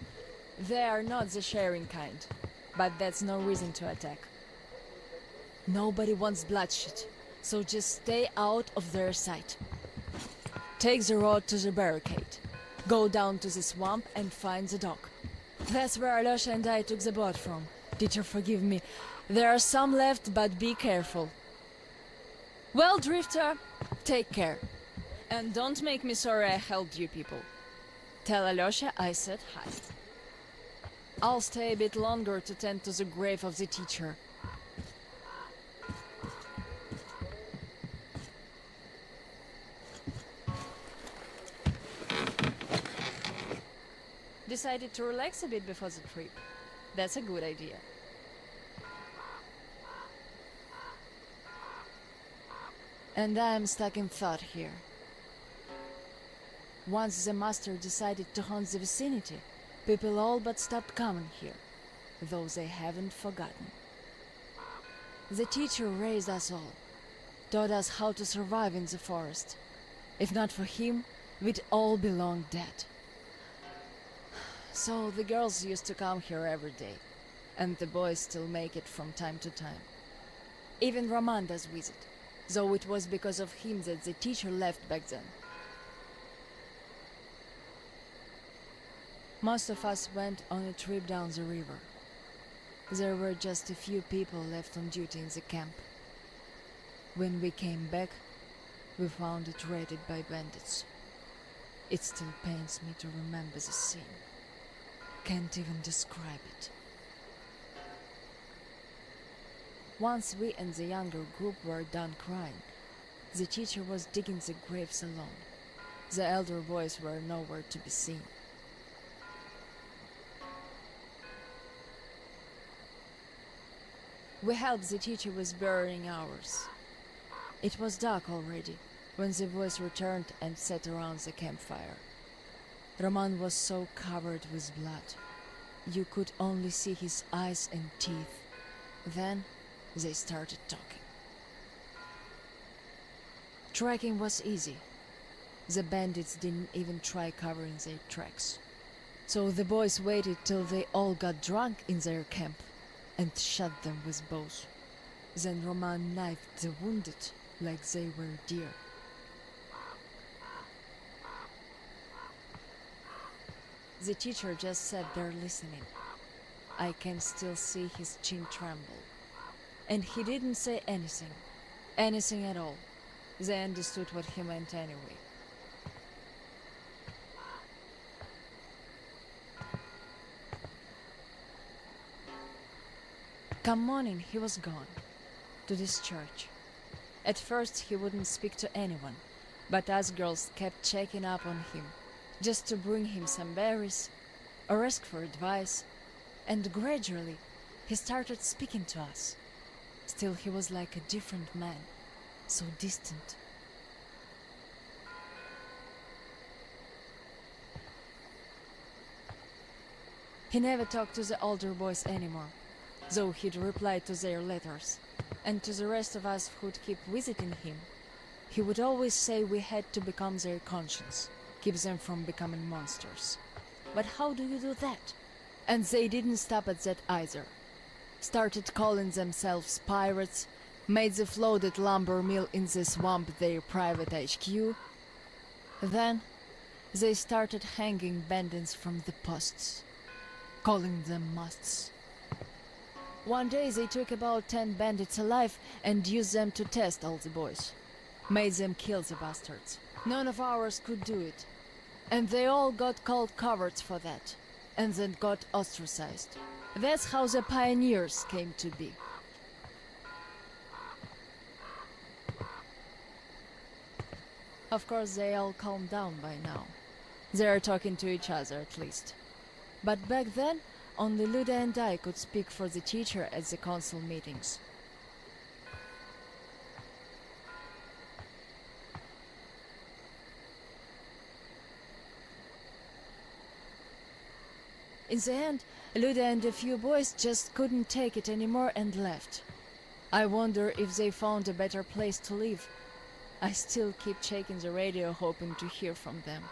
They are not the sharing kind, but that's no reason to attack. Nobody wants bloodshed, so just stay out of their sight. Take the road to the barricade. Go down to the swamp and find the dock. That's where Alyosha and I took the boat from. Teacher, forgive me. There are some left, but be careful. Well, Drifter, take care. And don't make me sorry I helped you people. Tell Alyosha I said hi. I'll stay a bit longer to tend to the grave of the teacher. Decided to relax a bit before the trip. That's a good idea. And I'm stuck in thought here. Once the master decided to haunt the vicinity, people all but stopped coming here, though they haven't forgotten. The teacher raised us all, taught us how to survive in the forest. If not for him, we'd all be long dead. So the girls used to come here every day, and the boys still make it from time to time. Even Roman does visit, though it was because of him that the teacher left back then. Most of us went on a trip down the river. There were just a few people left on duty in the camp. When we came back, we found it raided by bandits. It still pains me to remember the scene. Can't even describe it. Once we and the younger group were done crying, the teacher was digging the graves alone. The elder boys were nowhere to be seen. We helped the teacher with burying ours. It was dark already when the boys returned and sat around the campfire. Roman was so covered with blood. You could only see his eyes and teeth. Then they started talking. Tracking was easy. The bandits didn't even try covering their tracks. So the boys waited till they all got drunk in their camp and shot them with bows. Then Roman knifed the wounded like they were deer. The teacher just sat there listening. I can still see his chin tremble. And he didn't say anything. Anything at all. They understood what he meant anyway. Come morning, he was gone. To this church. At first he wouldn't speak to anyone, but us girls kept checking up on him, just to bring him some berries, or ask for advice, and gradually he started speaking to us. Still he was like a different man, so distant. He never talked to the older boys anymore, though he'd reply to their letters. And to the rest of us who'd keep visiting him, he would always say we had to become their conscience, keep them from becoming monsters. But how do you do that? And they didn't stop at that either. Started calling themselves pirates, made the floated lumber mill in the swamp their private HQ. Then they started hanging bandits from the posts, calling them musts. One day they took about 10 bandits alive and used them to test all the boys. Made them kill the bastards. None of ours could do it. And they all got called cowards for that. And then got ostracized. That's how the pioneers came to be. Of course, they all calmed down by now. They are talking to each other, at least. But back then, only Luda and I could speak for the teacher at the council meetings. In the end, Luda and a few boys just couldn't take it anymore and left. I wonder if they found a better place to live. I still keep checking the radio, hoping to hear from them.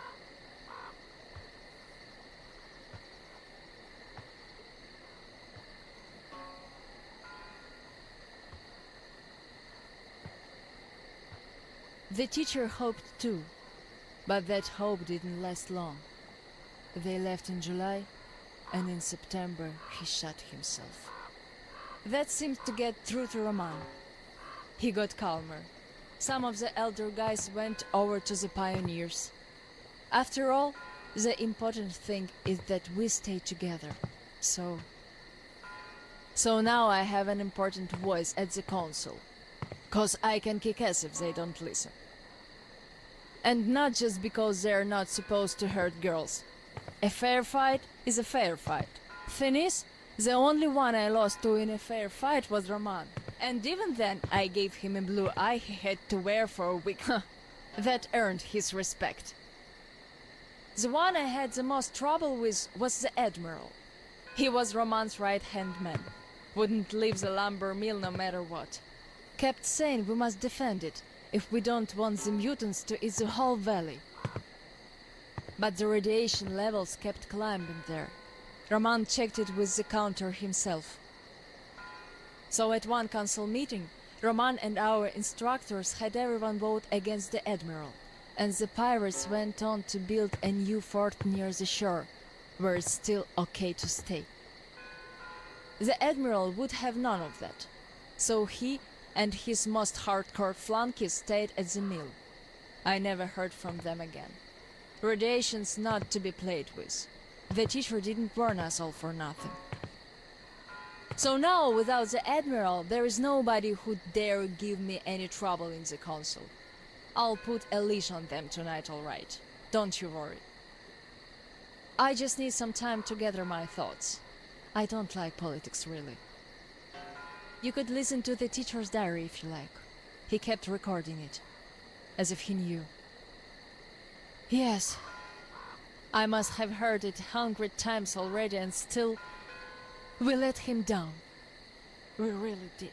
The teacher hoped too, but that hope didn't last long. They left in July, and in September he shot himself. That seemed to get through to Roman. He got calmer. Some of the elder guys went over to the pioneers. After all, the important thing is that we stay together. So now I have an important voice at the council. 'Cause I can kick ass if they don't listen. And not just because they're not supposed to hurt girls. A fair fight is a fair fight. Thing is, the only one I lost to in a fair fight was Roman. And even then, I gave him a blue eye he had to wear for a week. That earned his respect. The one I had the most trouble with was the Admiral. He was Roman's right-hand man. Wouldn't leave the lumber mill no matter what. Kept saying we must defend it, if we don't want the mutants to eat the whole valley. But the radiation levels kept climbing there. Roman checked it with the counter himself. So at one council meeting, Roman and our instructors had everyone vote against the Admiral, and the pirates went on to build a new fort near the shore, where it's still okay to stay. The Admiral would have none of that, so he and his most hardcore flunkies stayed at the mill. I never heard from them again. Radiation's not to be played with. The teacher didn't warn us all for nothing. So now, without the Admiral, there is nobody who'd dare give me any trouble in the council. I'll put a leash on them tonight, all right. Don't you worry. I just need some time to gather my thoughts. I don't like politics, really. You could listen to the teacher's diary if you like. He kept recording it, as if he knew. Yes, I must have heard it 100 times already, and still, we let him down. We really did.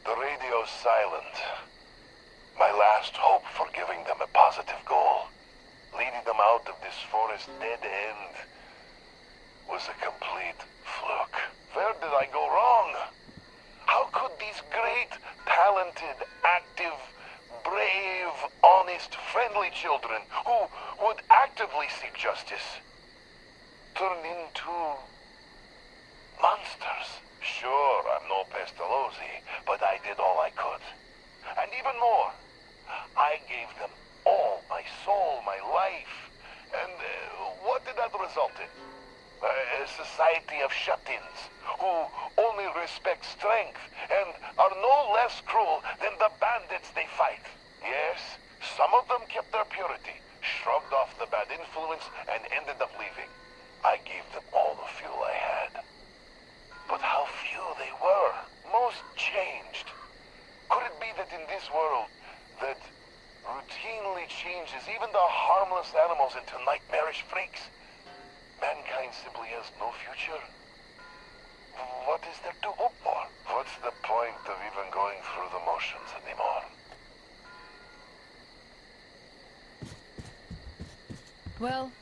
The radio's silent. My last hope for giving them a positive goal, leading them out of this forest dead end, was a complete fluke. Where did I go wrong? How could these great, talented, active, brave, honest, friendly children who would actively seek justice turn into monsters? Sure, I'm no Pestalozzi, but I did all I could. And even more, I gave them all my soul, my life. And what did that result in? A society of shut-ins who only respect strength and are no less cruel than the bandits they fight. Yes, some of them kept their purity, shrugged off the bad influence, and ended up leaving. I gave them all the fuel I had. But how few they were. Most changed. Could it be that in this world that routinely changes even the harmless animals into nightmarish freaks, mankind simply has no future? What is there to hope for? What's the point of even going through the motions anymore? Well,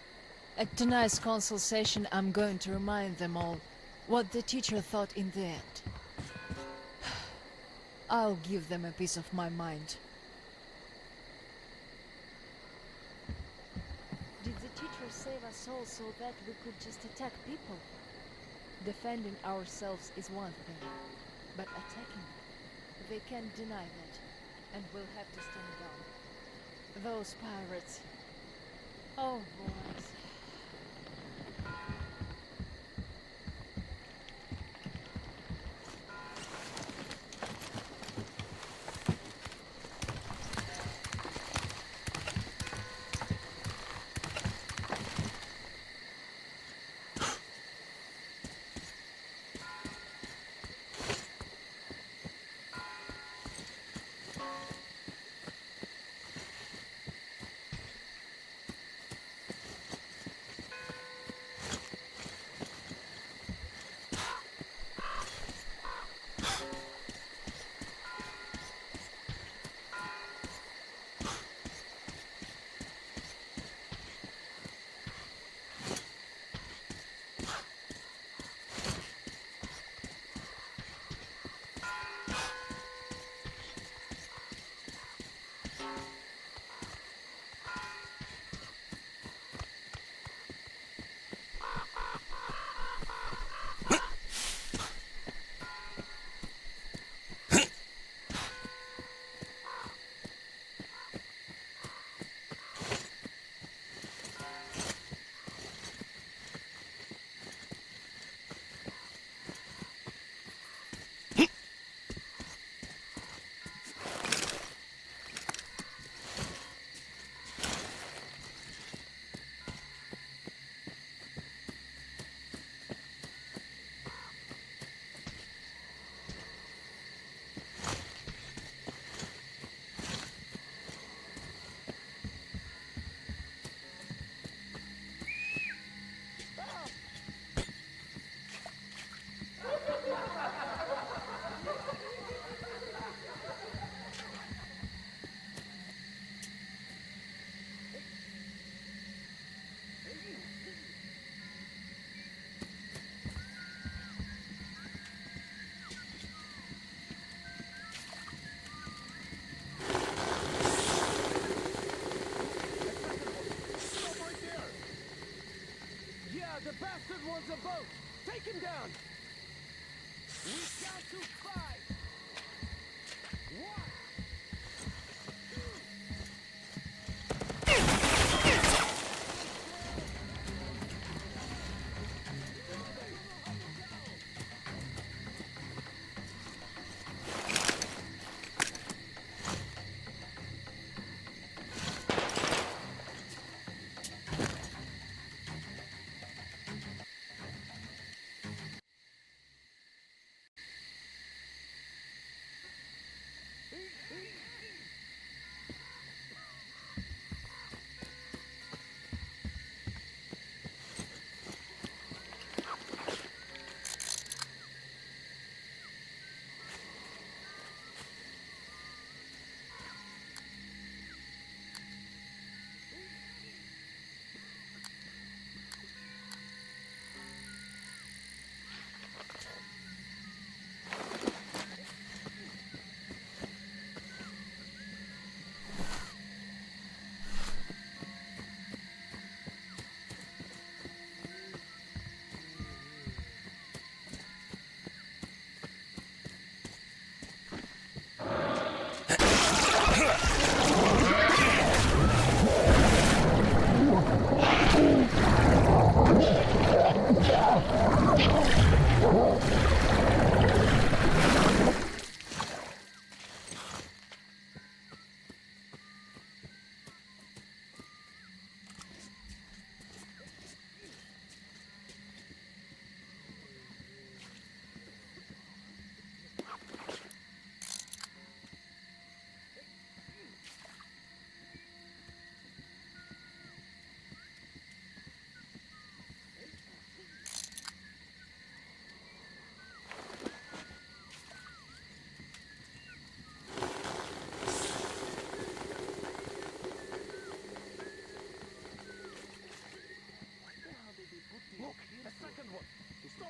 At tonight's council session, I'm going to remind them all what the teacher thought in the end. I'll give them a piece of my mind. Did the teacher save us all so that we could just attack people? Defending ourselves is one thing, but attacking, they can't deny that, and we'll have to stand down. Those pirates. Oh, boys. The bastard wants a boat! Take him down! We count to 5!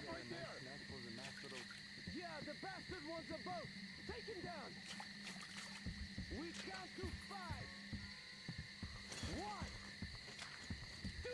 Stop right there! Yeah, the bastard wants a boat! Take him down! We count to 5! 1, 2...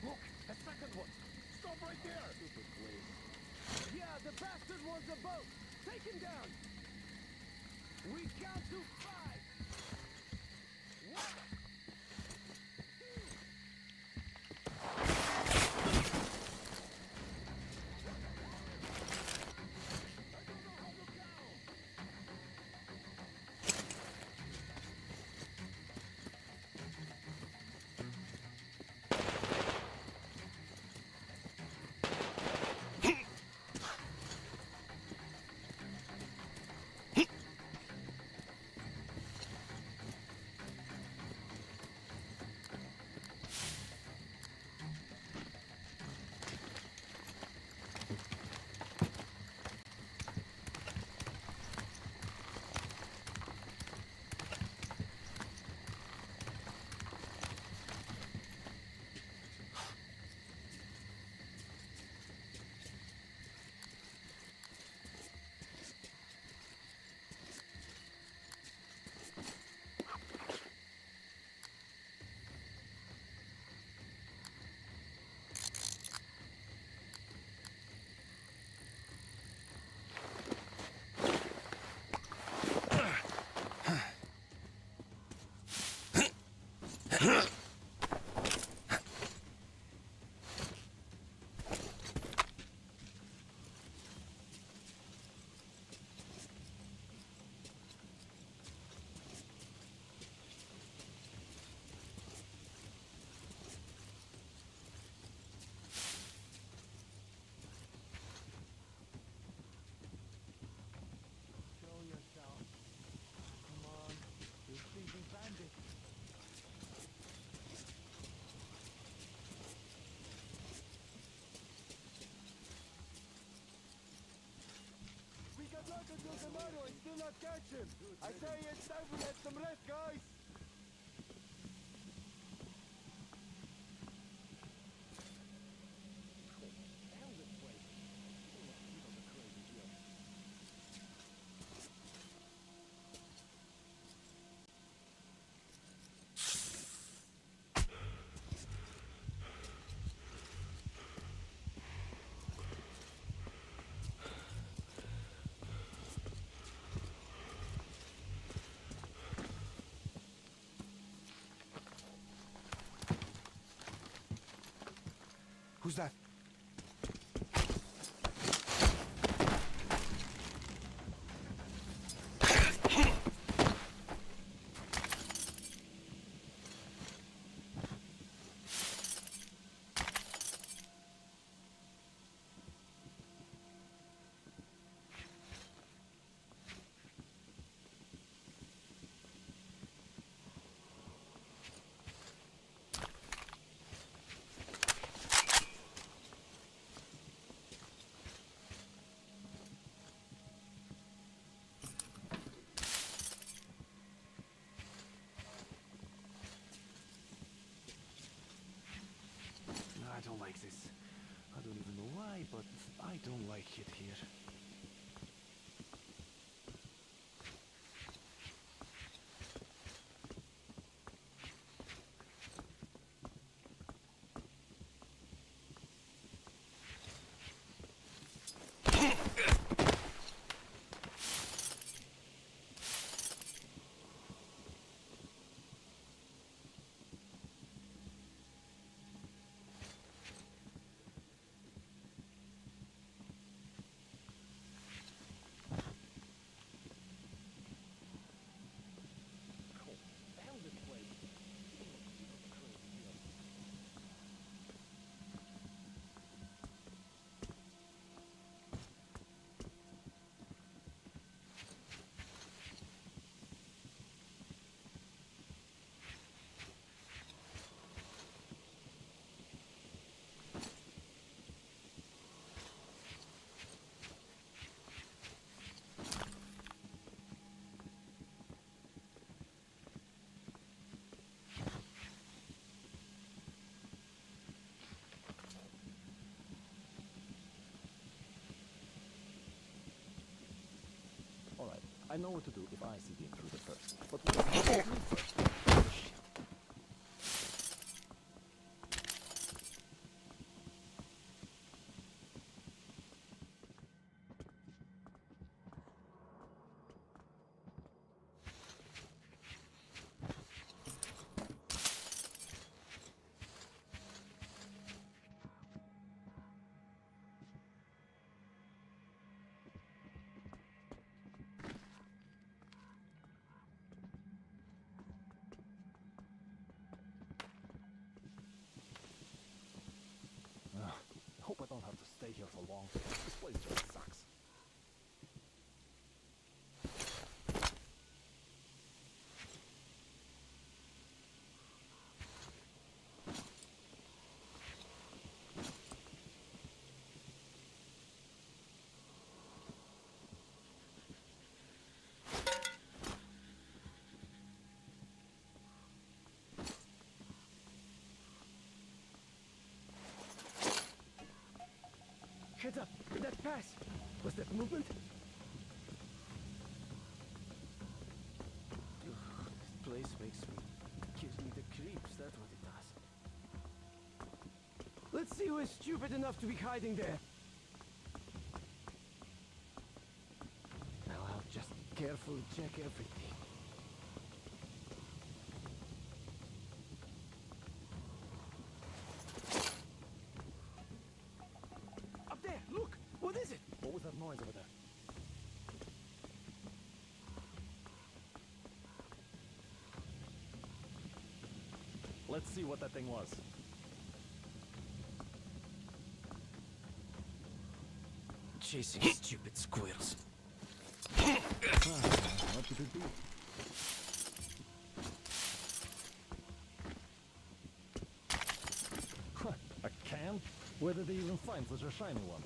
Look, a second one! Stop right there! Stupid place. Yeah, the bastard wants a boat! Take him down! We count to 5! 1, until tomorrow and still not catch him. I say it's time to get some rest, guys. Who's that? I don't like this. I don't even know why, but I don't like it here. I know what to do if I see the intruder first. But what is me first? I hope I don't have to stay here for long. This place just sucks. Heads up! That pass! Was that movement? Ugh, this place gives me the creeps, that's what it does. Let's see who is stupid enough to be hiding there. Now I'll just carefully check everything. What is it? What was that noise over there? Let's see what that thing was. Chasing stupid squirrels. What could it be? A can? Where did they even find such a shiny one?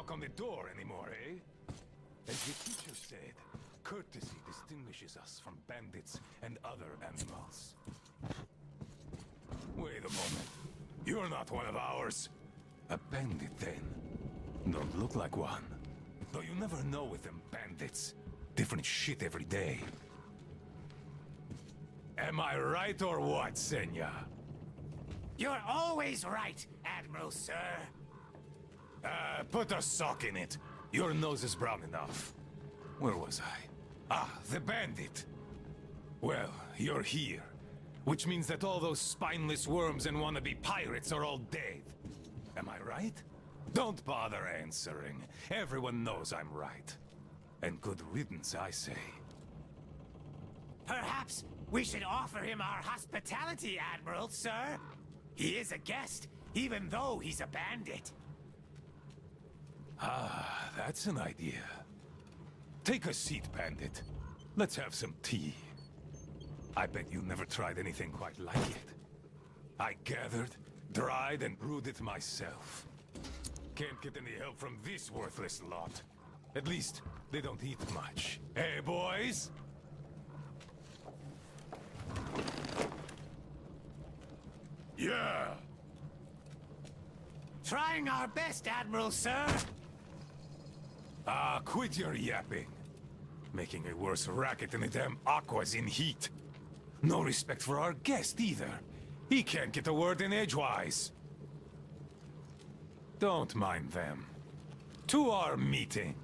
knock on the door anymore, eh? As the teacher said, courtesy distinguishes us from bandits and other animals. Wait a moment. You're not one of ours. A bandit, then. Don't look like one. Though you never know with them bandits. Different shit every day. Am I right or what, Senya? You're always right, Admiral, sir. Put a sock in it. Your nose is brown enough. Where was I? Ah, the bandit. Well, you're here. Which means that all those spineless worms and wannabe pirates are all dead. Am I right? Don't bother answering. Everyone knows I'm right. And good riddance, I say. Perhaps we should offer him our hospitality, Admiral, sir. He is a guest, even though he's a bandit. Ah, that's an idea. Take a seat, bandit. Let's have some tea. I bet you never tried anything quite like it. I gathered, dried, and brewed it myself. Can't get any help from this worthless lot. At least, they don't eat much. Hey, boys? Yeah! Trying our best, Admiral, sir. Ah, quit your yapping. Making a worse racket than the damn Aqua's in heat. No respect for our guest, either. He can't get a word in edgewise. Don't mind them. To our meeting.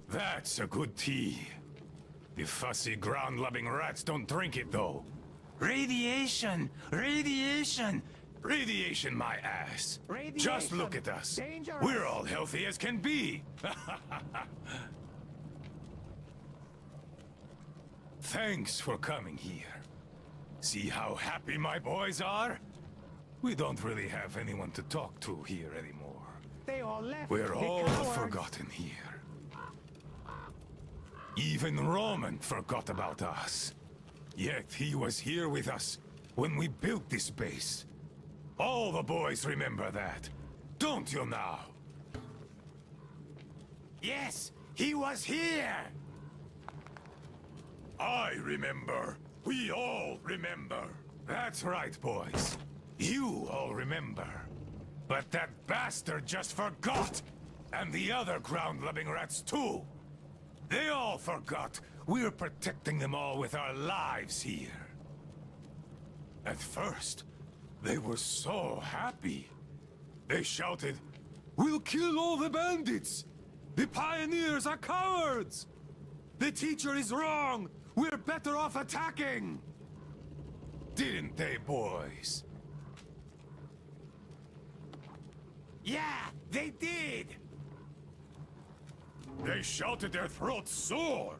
That's a good tea. The fussy, ground-loving rats don't drink it, though. Radiation! Radiation! Radiation, my ass. Radiation. Just look at us. Dangerous. We're all healthy as can be. Thanks for coming here. See how happy my boys are? We don't really have anyone to talk to here anymore. They all left. We're the all cowards. forgotten here. Even Roman forgot about us. Yet he was here with us when we built this base. All the boys remember that, don't you now? Yes, he was here. I remember. We all remember. That's right, boys. You all remember. But that bastard just forgot! And the other ground-loving rats, too! They all forgot we're protecting them all with our lives here. At first, they were so happy. They shouted, "We'll kill all the bandits! The pioneers are cowards! The teacher is wrong! We're better off attacking!" Didn't they, boys? Yeah, they did. They shouted their throats sore.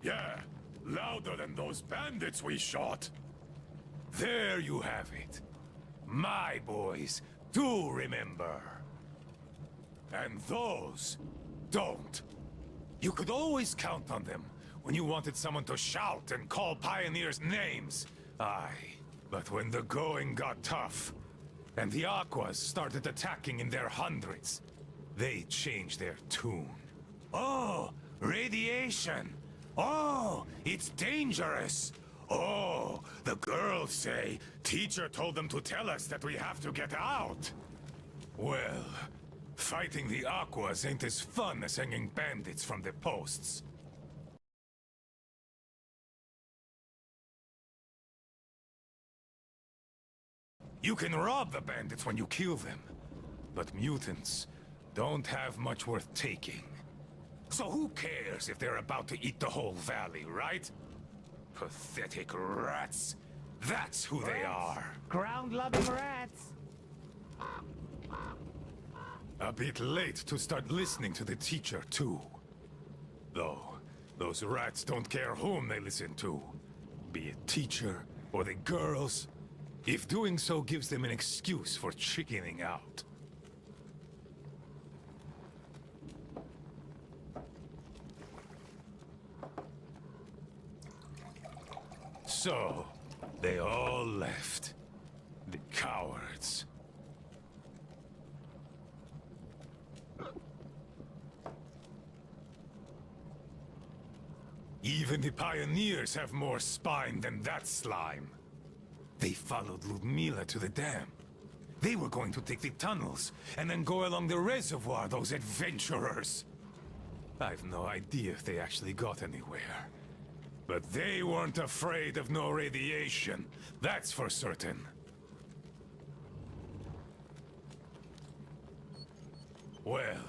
Yeah, louder than those bandits we shot. There you have it. My boys do remember. And those don't. You could always count on them when you wanted someone to shout and call pioneers names. Aye, but when the going got tough, and the Aquas started attacking in their hundreds, they changed their tune. Oh, radiation! Oh, it's dangerous! Oh, the girls say teacher told them to tell us that we have to get out. Well, fighting the Aquas ain't as fun as hanging bandits from the posts. You can rob the bandits when you kill them, but mutants don't have much worth taking. So who cares if they're about to eat the whole valley, right? Pathetic rats. That's who they are. Ground-loving rats. A bit late to start listening to the teacher, too. Though, those rats don't care whom they listen to. Be it teacher or the girls, if doing so gives them an excuse for chickening out. So, they all left. The cowards. Even the pioneers have more spine than that slime. They followed Ludmila to the dam. They were going to take the tunnels, and then go along the reservoir, those adventurers. I've no idea if they actually got anywhere. But they weren't afraid of no radiation, that's for certain. Well,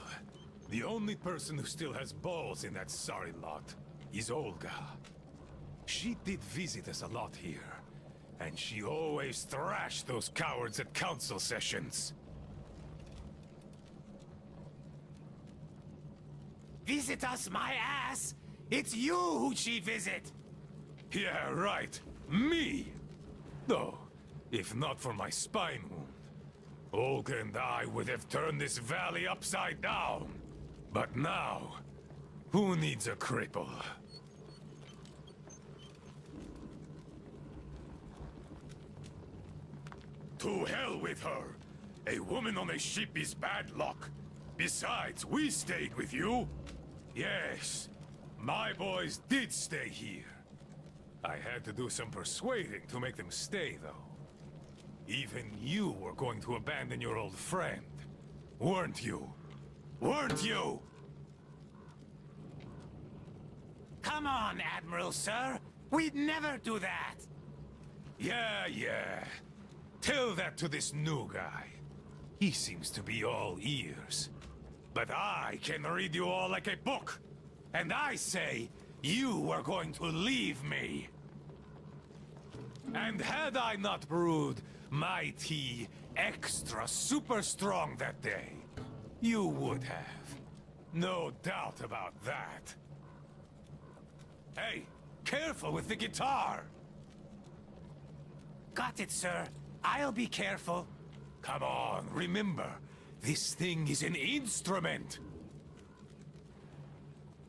the only person who still has balls in that sorry lot is Olga. She did visit us a lot here, and she always thrashed those cowards at council sessions. Visit us, my ass! It's you who she visit! Yeah, right. Me! Though, if not for my spine wound, Olga and I would have turned this valley upside down. But now, who needs a cripple? To hell with her! A woman on a ship is bad luck. Besides, we stayed with you. Yes, my boys did stay here. I had to do some persuading to make them stay, though. Even you were going to abandon your old friend, weren't you? Weren't you? Come on, Admiral, sir! We'd never do that! Yeah. Tell that to this new guy. He seems to be all ears. But I can read you all like a book. And I say, you were going to leave me. And had I not brewed my tea extra super strong that day, you would have. No doubt about that. Hey, careful with the guitar! Got it, sir. I'll be careful. Come on, remember, this thing is an instrument.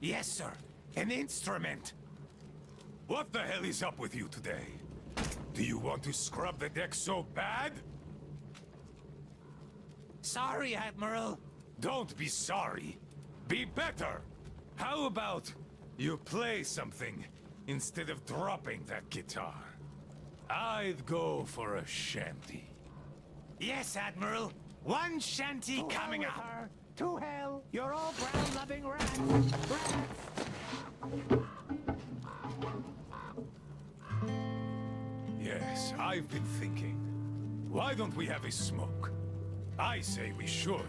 Yes, sir. An instrument. What the hell is up with you today? Do you want to scrub the deck so bad? Sorry, Admiral. Don't be sorry. Be better. How about you play something instead of dropping that guitar? I'd go for a shanty. Yes, Admiral. One shanty coming up. Her. To hell! You're all brown-loving rats! Yes, I've been thinking. Why don't we have a smoke? I say we should.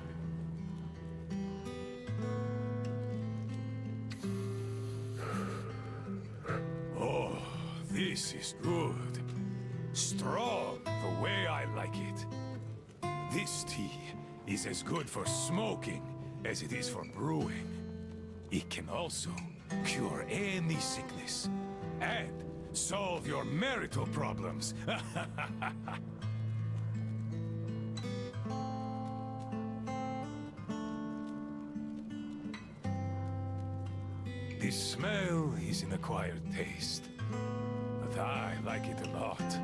Oh, this is good. Strong, the way I like it. This tea is as good for smoking as it is for brewing. It can also cure any sickness and solve your marital problems. The smell is an acquired taste, but I like it a lot.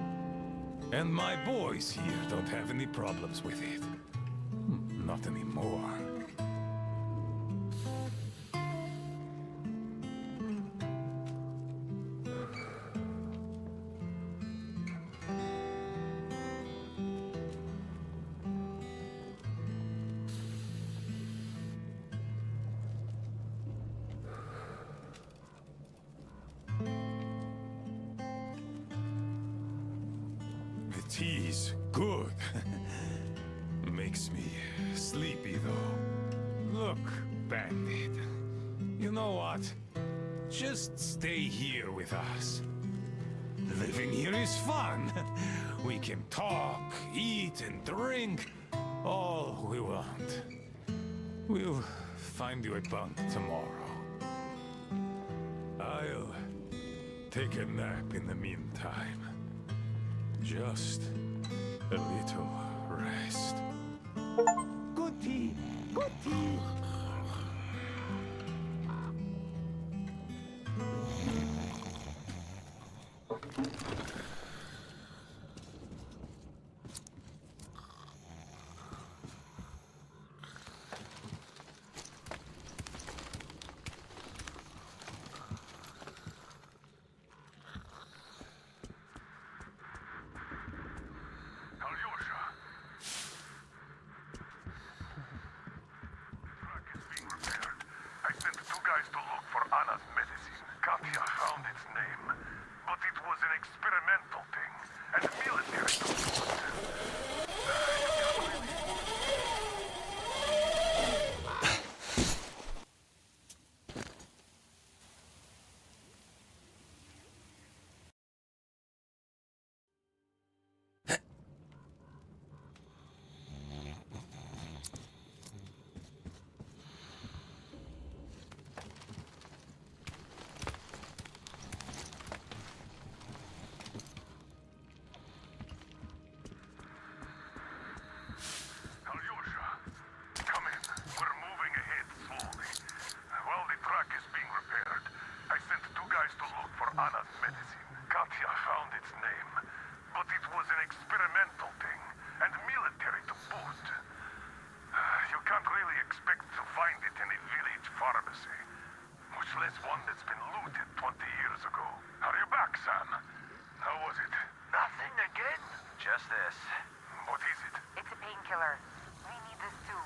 And my boys here don't have any problems with it. Not anymore. The tea's good. Makes me sleepy, though. Look, Bandit. You know what? Just stay here with us. Living here is fun. We can talk, eat, and drink all we want. We'll find you a bunk tomorrow. I'll take a nap in the meantime. Just a little rest. Good tea! Good tea! Anna's medicine. Katya found its name. But it was an experimental thing, and military to boot. You can't really expect to find it in a village pharmacy. Much less one that's been looted 20 years ago. Are you back, Sam? How was it? Nothing again? Just this. What is it? It's a painkiller. We need this too.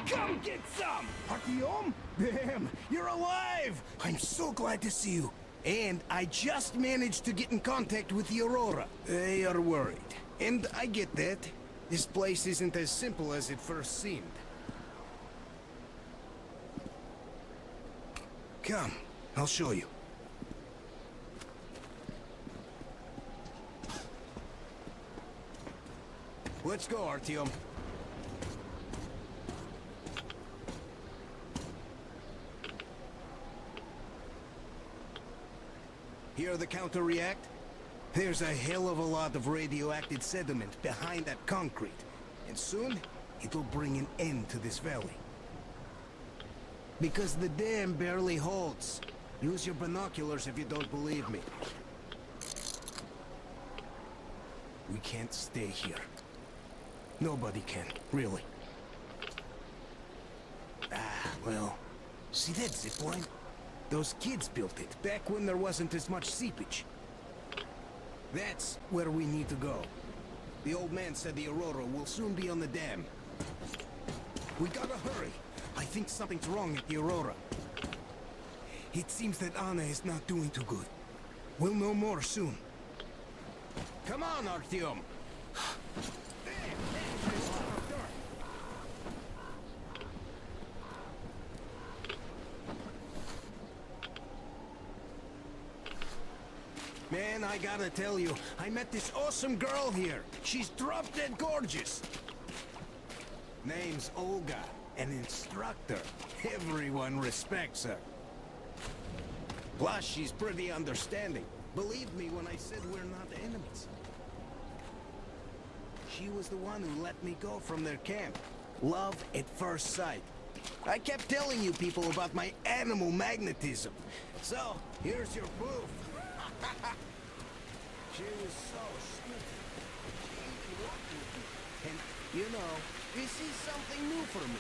Come get some! Artyom? Damn, you're alive! I'm so glad to see you. And I just managed to get in contact with the Aurora. They are worried. And I get that. This place isn't as simple as it first seemed. Come, I'll show you. Let's go, Artyom. Hear the counter react? There's a hell of a lot of radioactive sediment behind that concrete. And soon, it'll bring an end to this valley. Because the dam barely holds. Use your binoculars if you don't believe me. We can't stay here. Nobody can, really. Ah, well, see that zipline? Those kids built it, back when there wasn't as much seepage. That's where we need to go. The old man said the Aurora will soon be on the dam. We gotta hurry. I think something's wrong at the Aurora. It seems that Anna is not doing too good. We'll know more soon. Come on, Artyom! Man, I gotta tell you, I met this awesome girl here. She's drop-dead gorgeous. Name's Olga, an instructor. Everyone respects her. Plus, she's pretty understanding. Believe me when I said we're not enemies. She was the one who let me go from their camp. Love at first sight. I kept telling you people about my animal magnetism. So, here's your proof. She was so stupid. She even walked with me. And, you know, this is something new for me.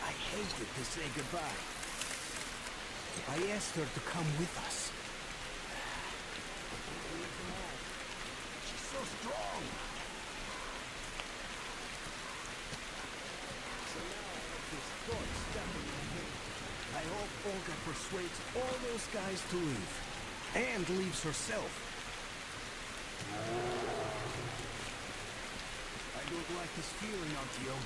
I hated to say goodbye. I asked her to come with us. She's so strong. So now I have this thought stuck in my head. I hope Olga persuades all those guys to leave. And leaves herself. I don't like this feeling, Artyom.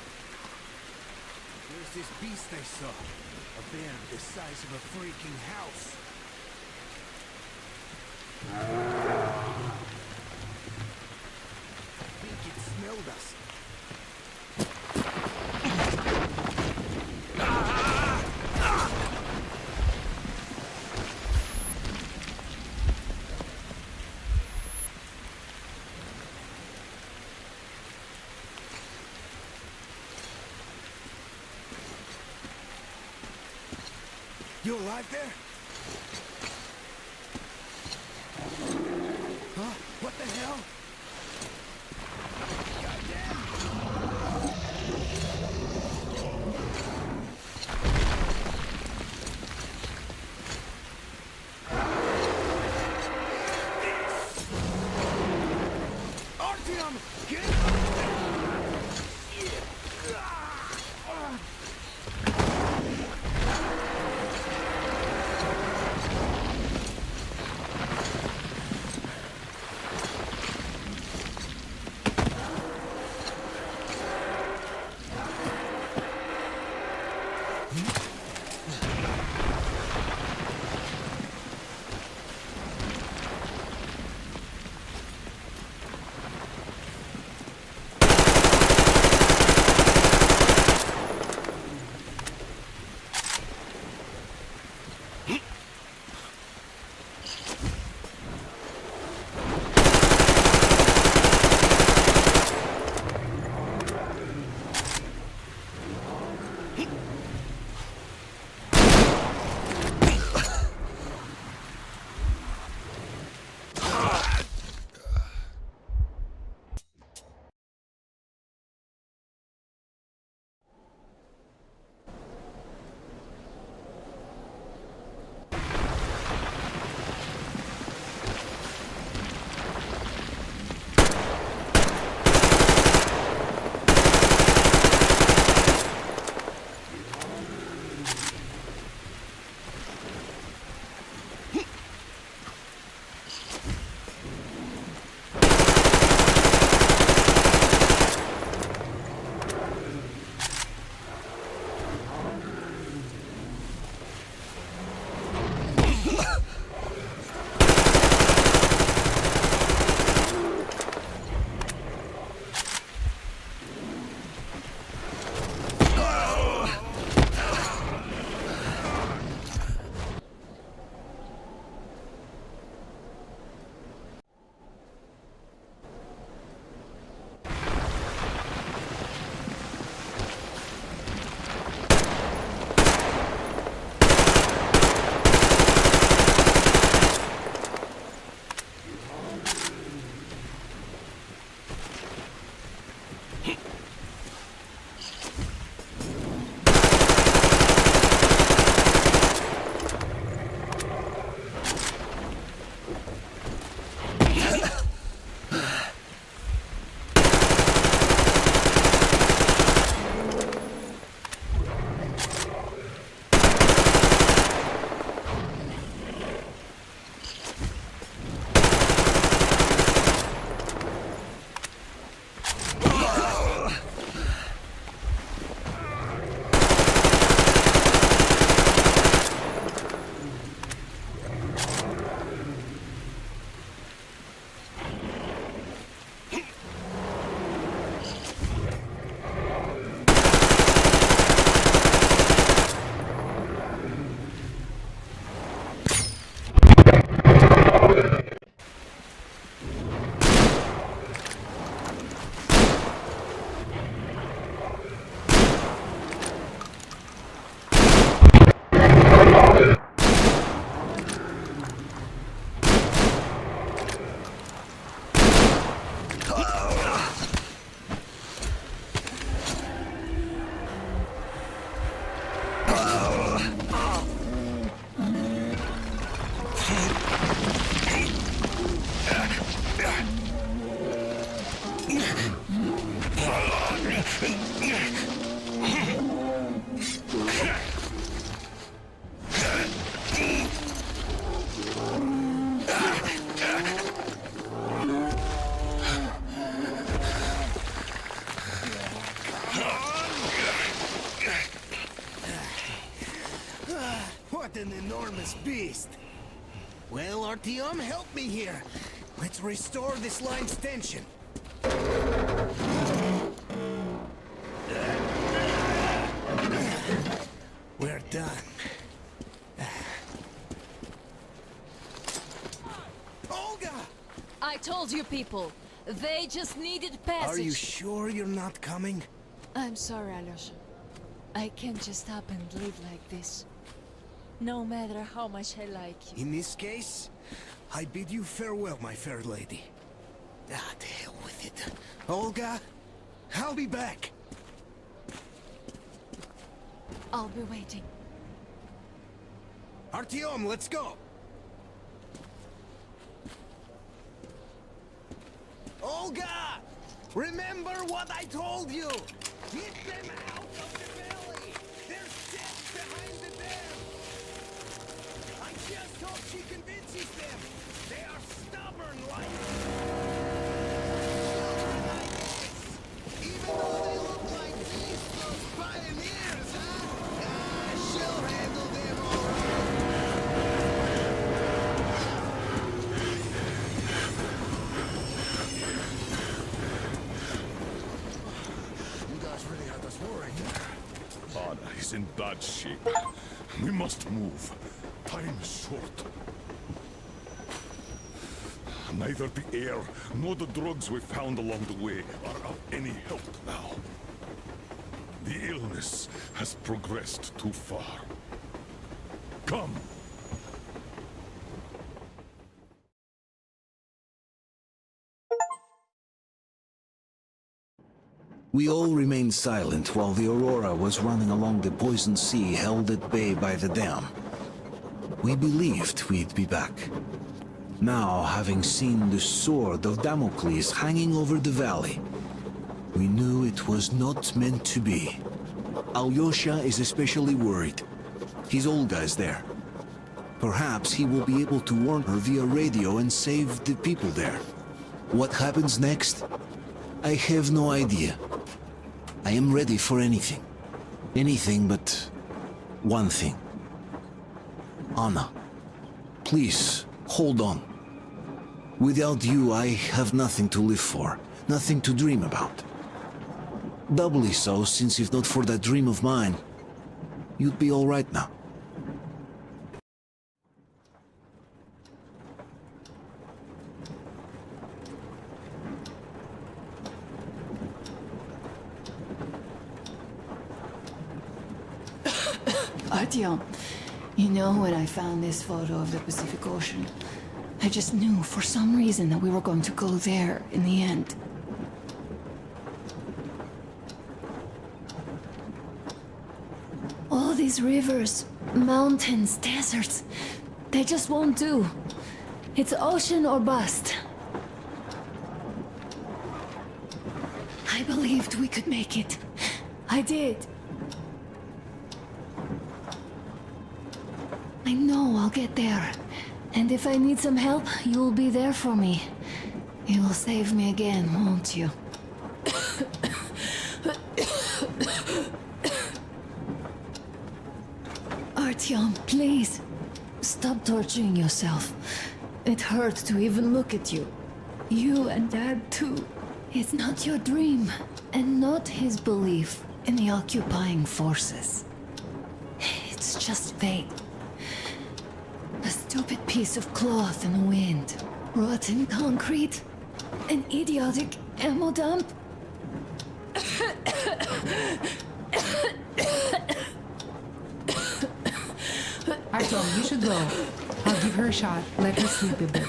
There's this beast I saw. A bear the size of a freaking house. I think it smelled us. You alive there? Huh? What the hell? Artyom! Get this beast. Well, Artyom, help me here. Let's restore this line's tension. We're done. Olga! I told you people. They just needed passage. Are you sure you're not coming? I'm sorry, Alyosha. I can't just stop and live like this. No matter how much I like you. In this case, I bid you farewell, my fair lady. Ah, to hell with it. Olga, I'll be back. I'll be waiting. Artyom, let's go! Olga! Remember what I told you! Get them out of the valley! They're set behind the dam! I just hope she convinces them! They are stubborn like... Even though they look like these, those pioneers, huh? She'll handle them all right! Anna is in bad shape. We must move. Time is short. Neither the air nor the drugs we found along the way are of any help now. The illness has progressed too far. Come. We all remained silent while the Aurora was running along the poisoned sea held at bay by the dam. We believed we'd be back. Now, having seen the sword of Damocles hanging over the valley, we knew it was not meant to be. Alyosha is especially worried. His Olga is there. Perhaps he will be able to warn her via radio and save the people there. What happens next? I have no idea. I am ready for anything. Anything but one thing. Anna, please, hold on. Without you, I have nothing to live for, nothing to dream about. Doubly so, since if not for that dream of mine, you'd be all right now. Artyom, you know, when I found this photo of the Pacific Ocean, I just knew for some reason that we were going to go there in the end. All these rivers, mountains, deserts, they just won't do. It's ocean or bust. I believed we could make it. I did. I know I'll get there. And if I need some help, you'll be there for me. You will save me again, won't you? Artyom, please. Stop torturing yourself. It hurts to even look at you. You and Dad too. It's not your dream, and not his belief in the occupying forces. It's just fate. A stupid piece of cloth in the wind. Rotten concrete. An idiotic ammo dump. Artyom, you should go. I'll give her a shot. Let her sleep a bit.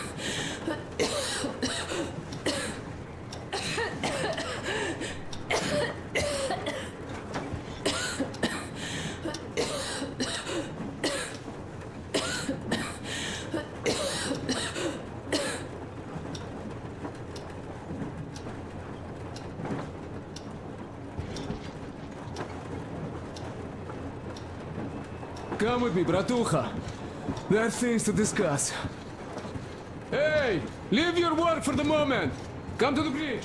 Come with me, bratucha. There are things to discuss. Hey! Leave your work for the moment! Come to the bridge!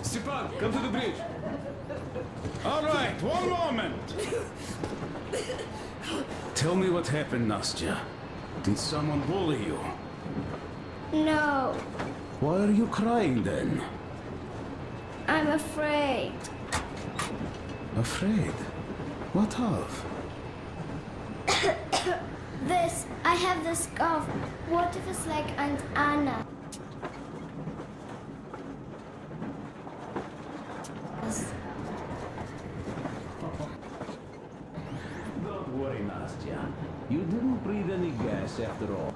Stepan, come to the bridge! All right, one moment. Tell me what happened, Nastya. Did someone bully you? No, Why are you crying then? I'm afraid. Afraid? What of? This, I have this cough. What if it's like Aunt Anna? Don't worry, Nastya. You didn't breathe any gas after all.